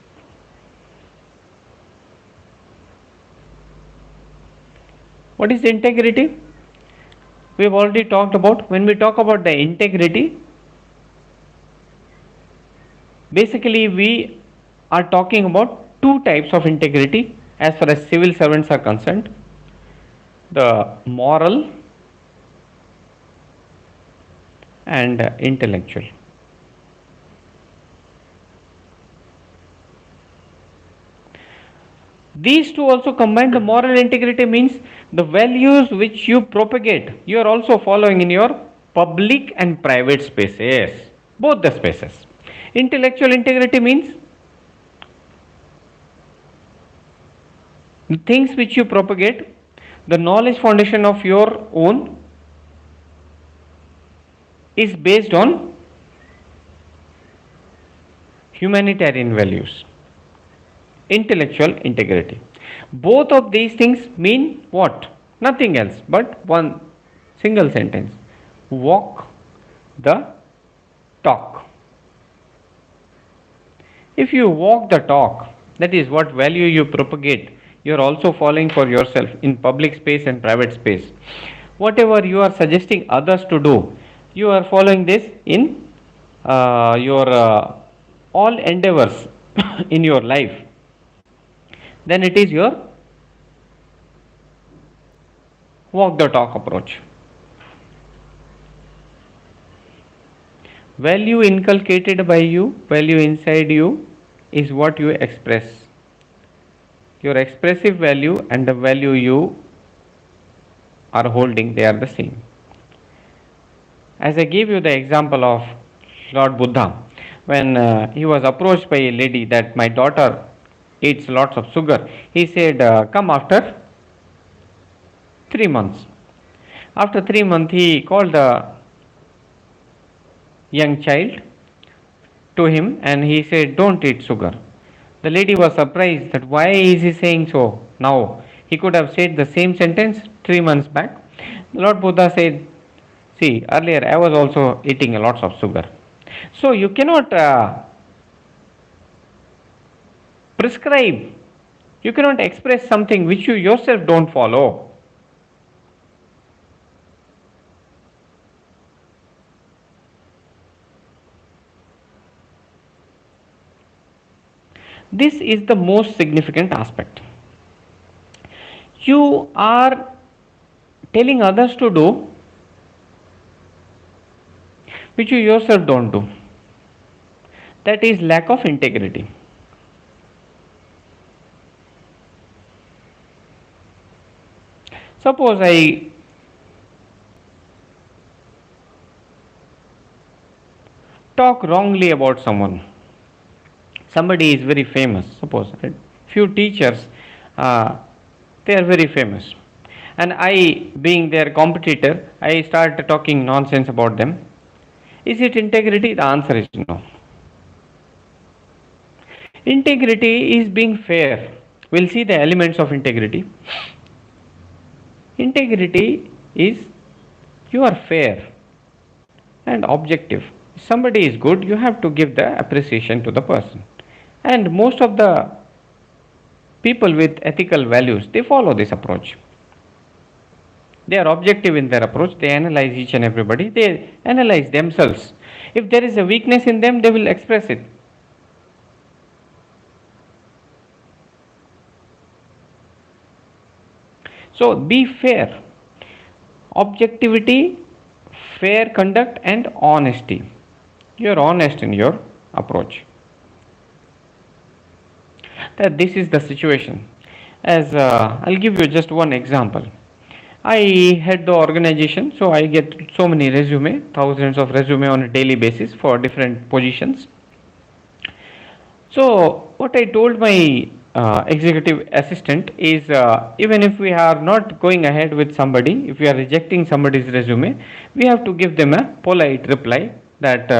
What is integrity? We have already talked about. When we talk about the integrity, basically we are talking about two types of integrity as far as civil servants are concerned: the moral and intellectual. These two also combined. The moral integrity means the values which you propagate, you are also following in your public and private spaces, both the spaces. Intellectual integrity means the things which you propagate, the knowledge foundation of your own is based on humanitarian values. Intellectual integrity. Both of these things mean what? Nothing else but one single sentence: walk the talk. If you walk the talk, that is what value you propagate, you are also following for yourself in public space and private space. Whatever you are suggesting others to do, you are following this in your all endeavors in your life, then it is your walk the talk approach. Value inculcated by you, value inside you, is what you express. Your expressive value and the value you are holding, they are the same. As I gave you the example of Lord Buddha, when he was approached by a lady that my daughter eats lots of sugar, he said, come after 3 months. After 3 months, he called the young child to him and he said, don't eat sugar. The lady was surprised that why is he saying so now? He could have said the same sentence 3 months back. Lord Buddha said, see, earlier I was also eating lots of sugar. So you cannot prescribe, you cannot express something which you yourself don't follow. This is the most significant aspect. You are telling others to do which you yourself don't do. That is lack of integrity. Suppose I talk wrongly about someone. Somebody is very famous, suppose, right? Few teachers, they are very famous. And I, being their competitor, I start talking nonsense about them. Is it integrity? The answer is no. Integrity is being fair. We'll see the elements of integrity. Integrity is you are fair and objective. If somebody is good, you have to give the appreciation to the person. And most of the people with ethical values, they follow this approach. They are objective in their approach. They analyze each and everybody. They analyze themselves. If there is a weakness in them, they will express it. So be fair. Objectivity, fair conduct, and honesty. You are honest in your approach. That this is the situation. As I'll give you just one example. I head the organization, so I get so many resume, thousands of resume on a daily basis for different positions. So what I told my executive assistant is even if we are not going ahead with somebody, if we are rejecting somebody's resume, we have to give them a polite reply that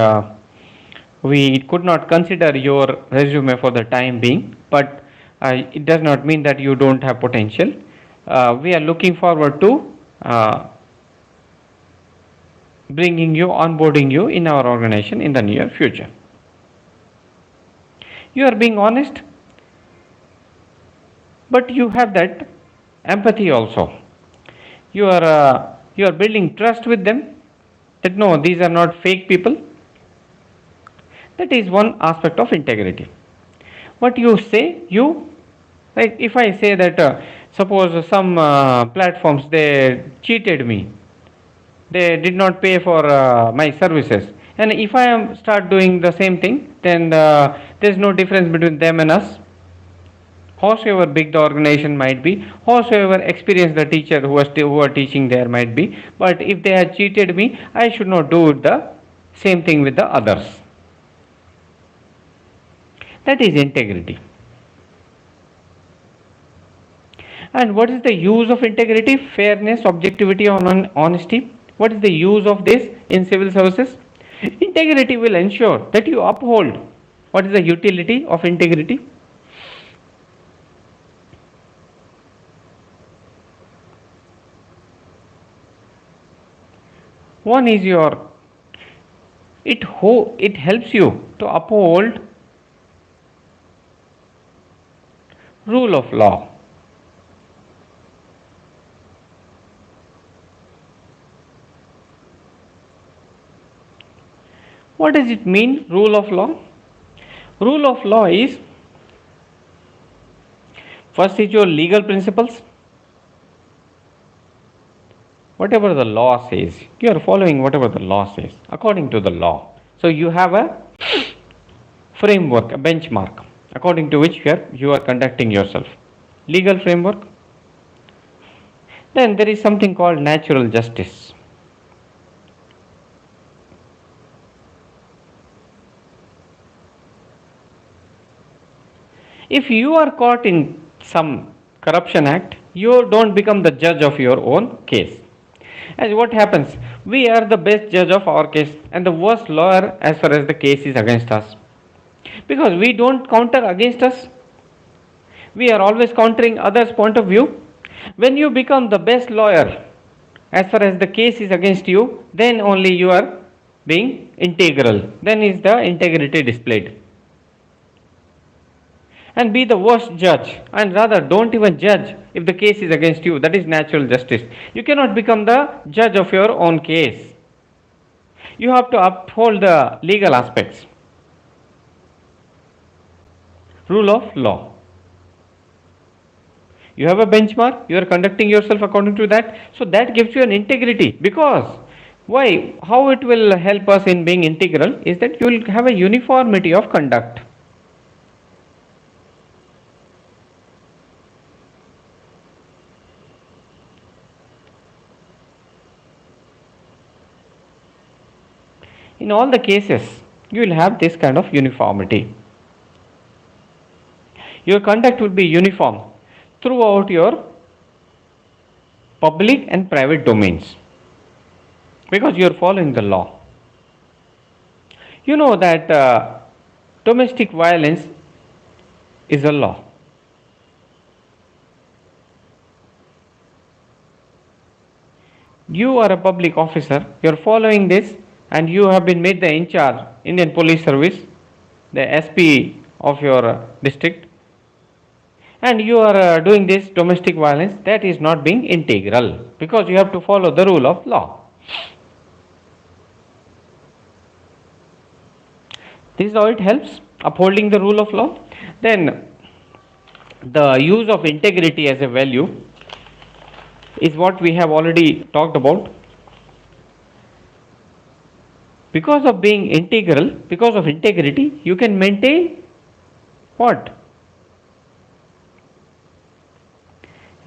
we could not consider your resume for the time being, but it does not mean that you don't have potential. We are looking forward to bringing you, onboarding you in our organization in the near future. You are being honest, but you have that empathy also. You are building trust with them, that no, these are not fake people. That is one aspect of integrity. What you say, you, like if I say that suppose some platforms they cheated me, they did not pay for my services, and if I am start doing the same thing, then there is no difference between them and us. Howsoever big the organization might be, howsoever experienced the teacher who are teaching there might be, but if they had cheated me, I should not do the same thing with the others. That is integrity. And what is the use of integrity? Fairness, objectivity, and honesty. What is the use of this in civil services? Integrity will ensure that you uphold. What is the utility of integrity? One is it helps you to uphold rule of law. What does it mean, rule of law? Rule of law is, first is your legal principles. Whatever the law says, you are following whatever the law says, according to the law. So you have a framework, a benchmark, according to which you are conducting yourself. Legal framework. Then there is something called natural justice. If you are caught in some corruption act, you don't become the judge of your own case. As what happens, we are the best judge of our case and the worst lawyer as far as the case is against us. Because we don't counter against us, we are always countering others' point of view. When you become the best lawyer as far as the case is against you, then only you are being integral. Then is the integrity displayed. And be the worst judge, and rather don't even judge if the case is against you. That is natural justice. You cannot become the judge of your own case. You have to uphold the legal aspects. Rule of law. You have a benchmark, you are conducting yourself according to that, so that gives you an integrity. Because why? How it will help us in being integral is that you will have a uniformity of conduct. In all the cases, you will have this kind of uniformity. Your conduct will be uniform throughout your public and private domains because you are following the law. You know that domestic violence is a law. You are a public officer, you are following this, and you have been made the in charge Indian Police Service, the SP of your district, and you are doing this domestic violence. That is not being integral because you have to follow the rule of law. This is how it helps, upholding the rule of law. Then the use of integrity as a value is what we have already talked about. Because of being integral, because of integrity, you can maintain what?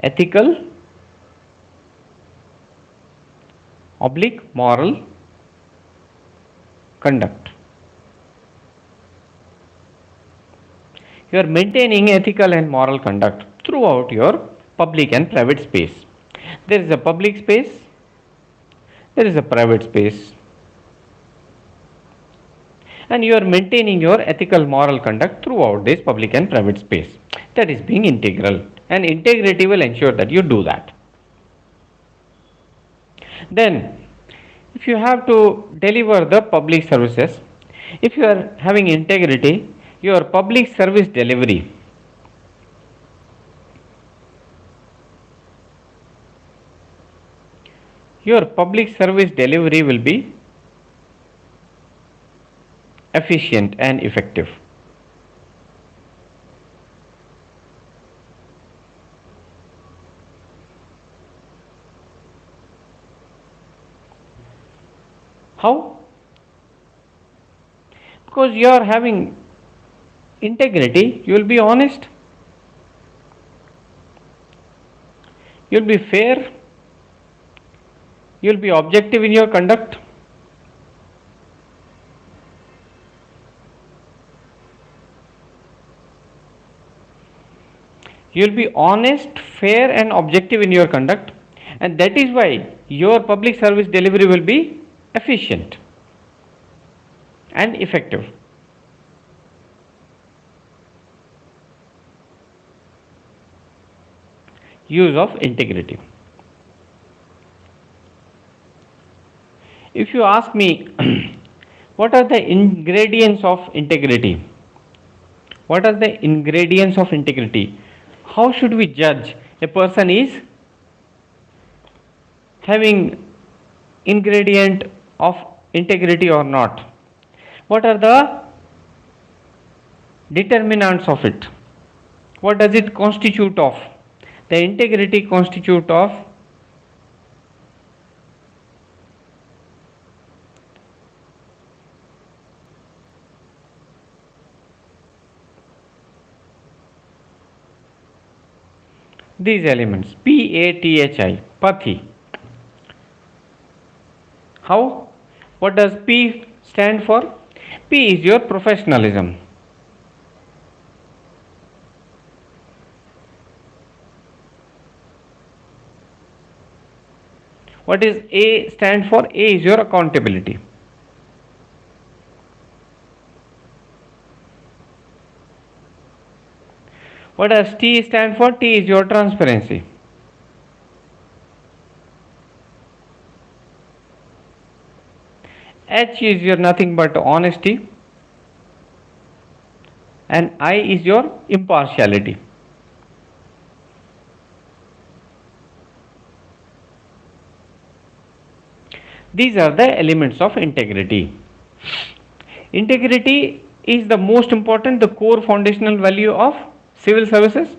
Ethical oblique moral conduct. You are maintaining ethical and moral conduct throughout your public and private space. There is a public space, there is a private space. and you are maintaining your ethical moral conduct throughout this public and private space. That is being integral, and integrity will ensure that you do that. Then, if you have to deliver the public services, if you are having integrity, your public service delivery, your public service delivery will be efficient and effective. How? Because you are having integrity, you will be honest, you will be fair, you will be objective in your conduct. You will be honest, fair, and objective in your conduct, and that is why your public service delivery will be efficient and effective. Use of integrity. If you ask me, what are the ingredients of integrity? What are the ingredients of integrity? How should we judge a person is having ingredient of integrity or not? What are the determinants of it? What does it constitute of? The integrity constitute of these elements. PATHI, Pathi. How? What does P stand for? P is your professionalism. What is A stand for? A is your accountability. What does T stand for? T is your transparency. H is your nothing but honesty, and I is your impartiality. These are the elements of integrity. Integrity is the most important, the core foundational value of civil services.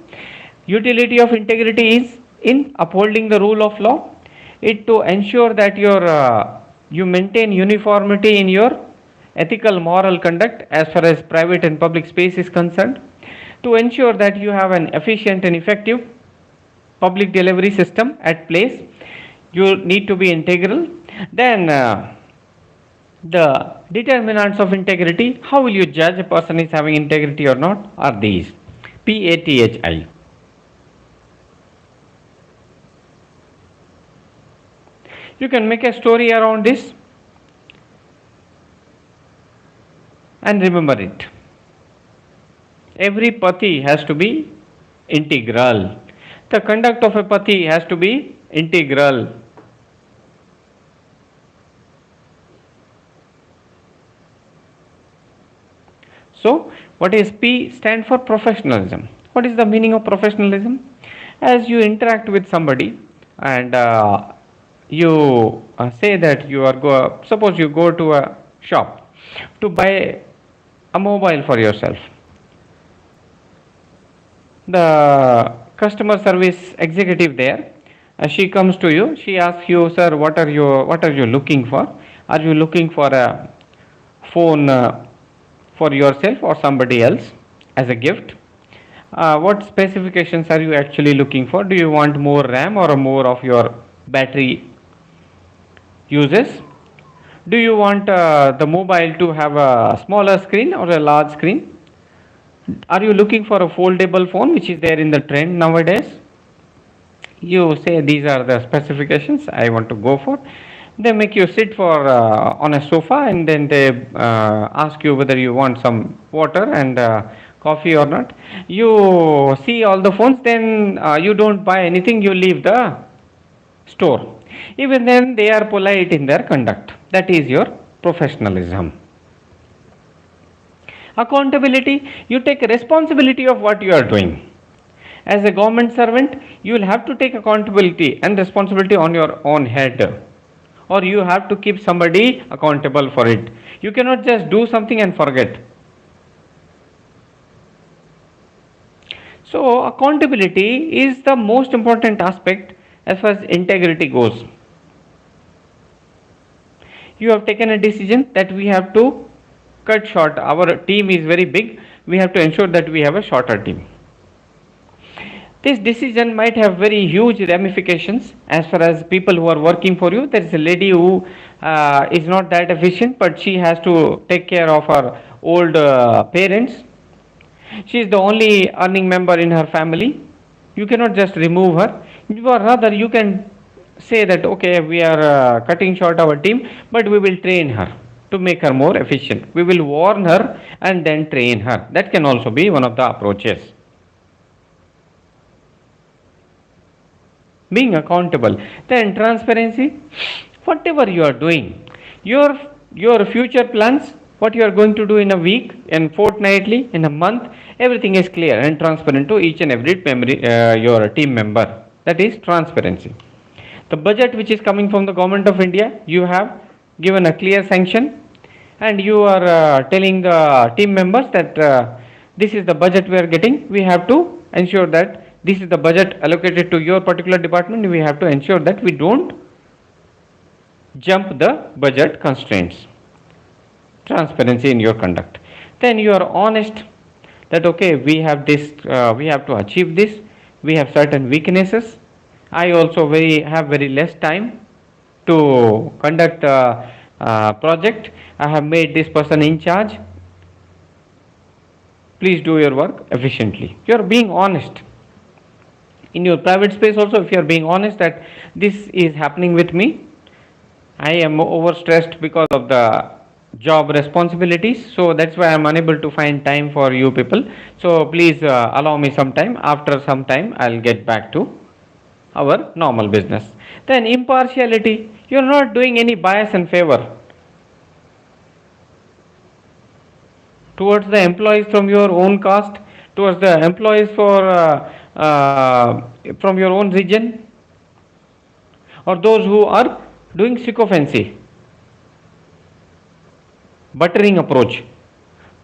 Utility of integrity is in upholding the rule of law, it to ensure that you maintain uniformity in your ethical moral conduct as far as private and public space is concerned, to ensure that you have an efficient and effective public delivery system at place. You need to be integral. Then the determinants of integrity, how will you judge a person is having integrity or not, are these. PATHI. You can make a story around this and remember it. Every Pati has to be integral. The conduct of a Pati has to be integral. So, what is P stand for? Professionalism. What is the meaning of professionalism? As you interact with somebody and you say that you are suppose you go to a shop to buy a mobile for yourself. The customer service executive there, she comes to you, she asks you, sir, what are you looking for? Are you looking for a phone for yourself or somebody else as a gift? What specifications are you actually looking for? Do you want more RAM or more of your battery uses? Do you want the mobile to have a smaller screen or a large screen? Are you looking for a foldable phone which is there in the trend nowadays? You say these are the specifications I want to go for. They make you sit for on a sofa, and then they ask you whether you want some water and coffee or not. You see all the phones, then you don't buy anything, you leave the store. Even then they are polite in their conduct. That is your professionalism. Accountability, you take responsibility of what you are doing. As a government servant, you will have to take accountability and responsibility on your own head, or you have to keep somebody accountable for it. You cannot just do something and forget. So accountability is the most important aspect as far as integrity goes. You have taken a decision that we have to cut short, our team is very big, we have to ensure that we have a shorter team. This decision might have very huge ramifications as far as people who are working for you. There is a lady who is not that efficient, but she has to take care of her old parents. She is the only earning member in her family. You cannot just remove her. Or rather, you can say that okay, we are cutting short our team, but we will train her to make her more efficient. We will warn her and then train her. That can also be one of the approaches. Being accountable, then transparency. Whatever you are doing, your future plans, what you are going to do in a week, and fortnightly, in a month, everything is clear and transparent to each and every your team member. That is transparency. The budget which is coming from the government of India, you have given a clear sanction, and you are telling the team members that this is the budget we are getting. We have to ensure that this is the budget allocated to your particular department. We have to ensure that we don't jump the budget constraints. Transparency in your conduct. Then you are honest that okay, we have this, we have to achieve this, we have certain weaknesses. I also have very less time to conduct a project. I have made this person in charge. Please do your work efficiently. You are being honest. In your private space also, if you are being honest that this is happening with me, I am overstressed because of the job responsibilities, so that's why I am unable to find time for you people. So please allow me some time. After some time, I'll get back to our normal business. Then impartiality, you are not doing any bias and favor towards the employees from your own caste, towards the employees from your own region, or those who are doing sycophancy, buttering approach.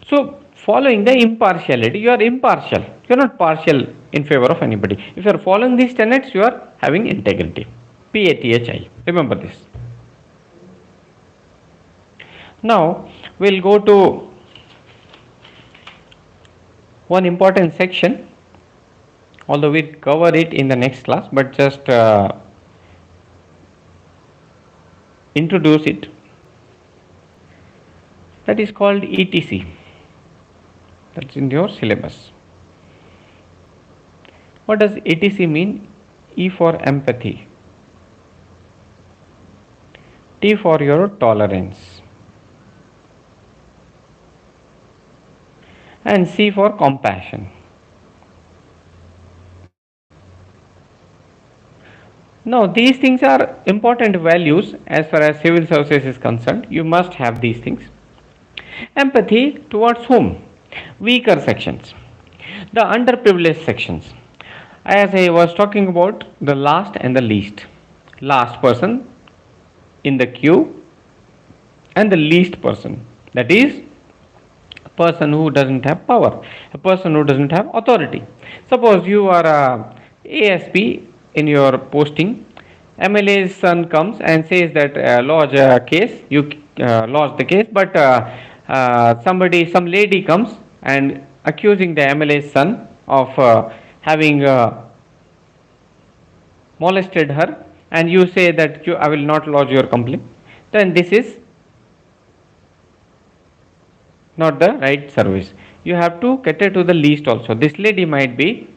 So following the impartiality, you are impartial. You are not partial in favor of anybody. If you are following these tenets, you are having integrity. PATHI. Remember this. Now we'll go to one important section, although we'll cover it in the next class, but just introduce it. That is called ETC. That's in your syllabus. What does ETC mean? E for empathy, T for your tolerance, and C for compassion. Now these things are important values as far as civil services is concerned. You must have these things. Empathy towards whom? Weaker sections, the underprivileged sections. As I was talking about, the last and the least. Last person in the queue and the least person. That is a person who doesn't have power, a person who doesn't have authority. Suppose you are a ASP in your posting. MLA's son comes and says that lodge a case. You lodge the case, but some lady comes and accusing the MLA's son of having molested her, and you say that I will not lodge your complaint. Then this is not the right service. You have to cater to the least also. This lady might be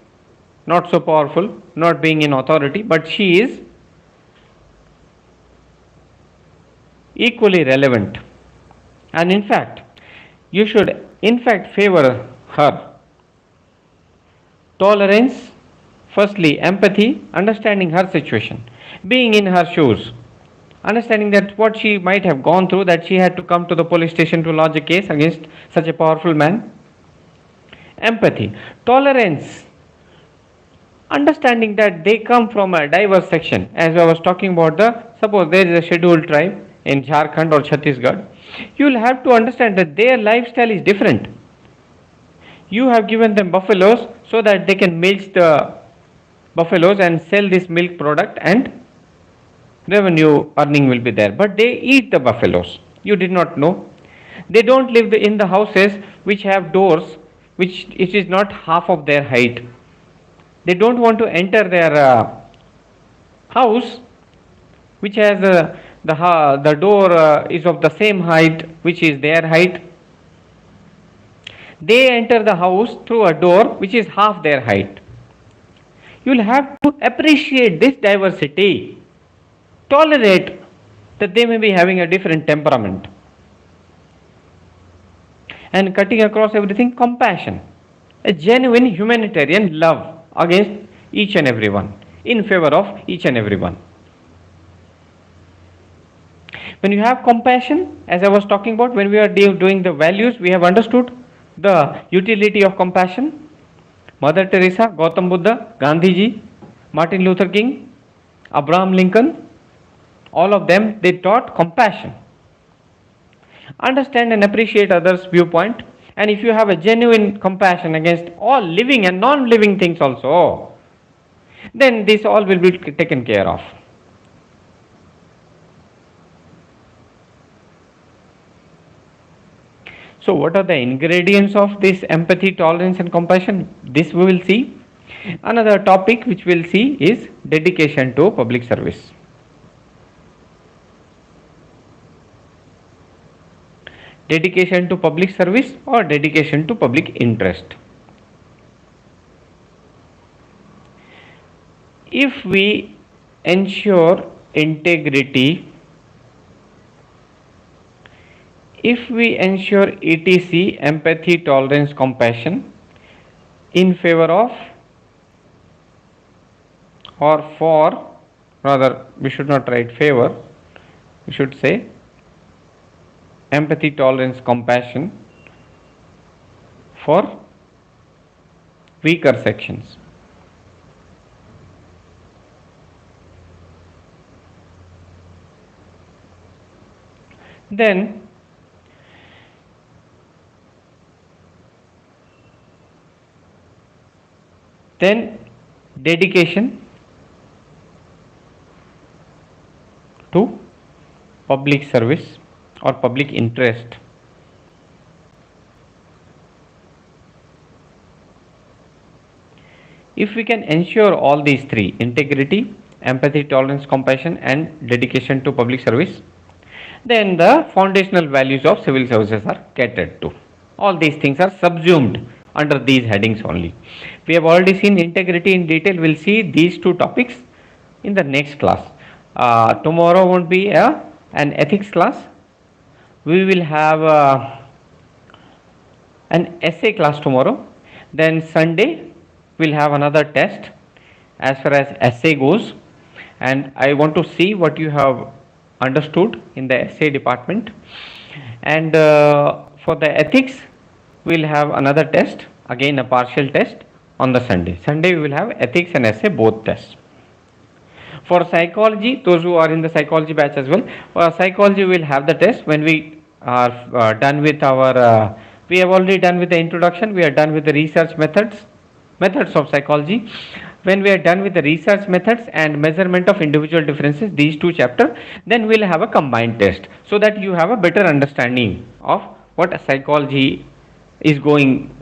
not so powerful, not being in authority, but she is equally relevant. And in fact, you should in fact favor her. Tolerance, firstly, empathy, understanding her situation, being in her shoes, understanding that what she might have gone through, that she had to come to the police station to lodge a case against such a powerful man. Empathy, tolerance, understanding that they come from a diverse section. As I was talking about, suppose there is a scheduled tribe in Jharkhand or Chhattisgarh, you will have to understand that their lifestyle is different. You have given them buffaloes so that they can milk the buffaloes and sell this milk product, and revenue earning will be there, but they eat the buffaloes. You did not know. They don't live in the houses which have doors which it is not half of their height. They don't want to enter their house which has the door is of the same height which is their height. They enter the house through a door which is half their height. You will have to appreciate this diversity, tolerate that they may be having a different temperament, and cutting across everything, compassion, a genuine humanitarian love against each and everyone, in favor of each and everyone. When you have compassion, as I was talking about, when we are doing the values, we have understood the utility of compassion. Mother Teresa, Gautam Buddha, Gandhi ji, Martin Luther King, Abraham Lincoln, all of them, they taught compassion. Understand and appreciate others' viewpoint, and if you have a genuine compassion against all living and non-living things also, then this all will be taken care of. So what are the ingredients of this empathy, tolerance and compassion? This we will see. Another topic which we will see is dedication to public service. Dedication to public service or dedication to public interest. If we ensure integrity, if we ensure ETC, empathy, tolerance, compassion, in favor of or for, rather we should not write favor, we should say empathy, tolerance, compassion for weaker sections. Then dedication to public service or public interest. If we can ensure all these three, integrity, empathy, tolerance, compassion and dedication to public service, then the foundational values of civil services are catered to. All these things are subsumed under these headings only. We have already seen integrity in detail. We'll see these two topics in the next class. Tomorrow won't be an ethics class. We will have an essay class tomorrow. Then Sunday we'll have another test as far as essay goes, and I want to see what you have understood in the essay department. And for the ethics we'll have another test, again a partial test on the Sunday we will have ethics and essay both tests. For psychology, those who are in the psychology batch as well, for psychology we will have the test when we are done with our we have already done with the introduction, we are done with the research methods of psychology. When we are done with the research methods and measurement of individual differences, these two chapters, then we will have a combined test, so that you have a better understanding of what psychology is going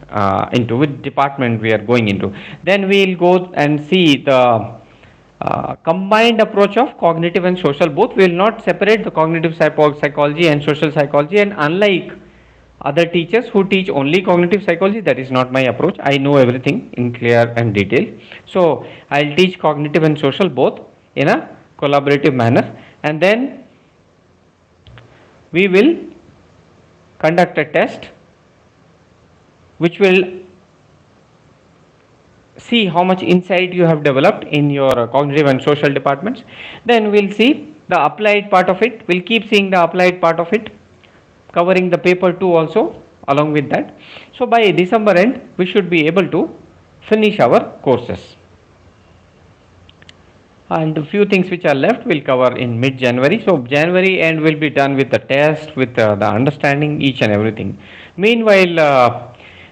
into, which department we are going into. Then we will go and see the combined approach of cognitive and social both. We will not separate the cognitive psychology and social psychology, and unlike other teachers who teach only cognitive psychology, that is not my approach. I know everything in clear and detail, so I'll teach cognitive and social both in a collaborative manner. And then we will conduct a test which will see how much insight you have developed in your cognitive and social departments. Then we'll see the applied part of it. We'll keep seeing the applied part of it, covering the paper 2 also along with that. So by December end we should be able to finish our courses, and a few things which are left will cover in mid January. So January end will be done with the test, with the understanding each and everything. Meanwhile,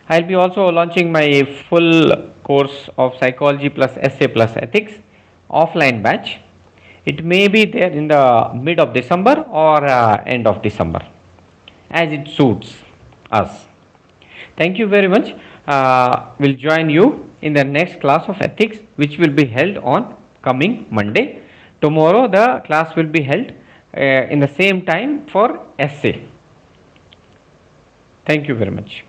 I'll be also launching my full course of psychology plus essay plus ethics offline batch. It may be there in the mid of December or end of December, as it suits us. Thank you very much. We'll join you in the next class of ethics, which will be held on coming Monday. Tomorrow the class will be held in the same time for essay. Thank you very much.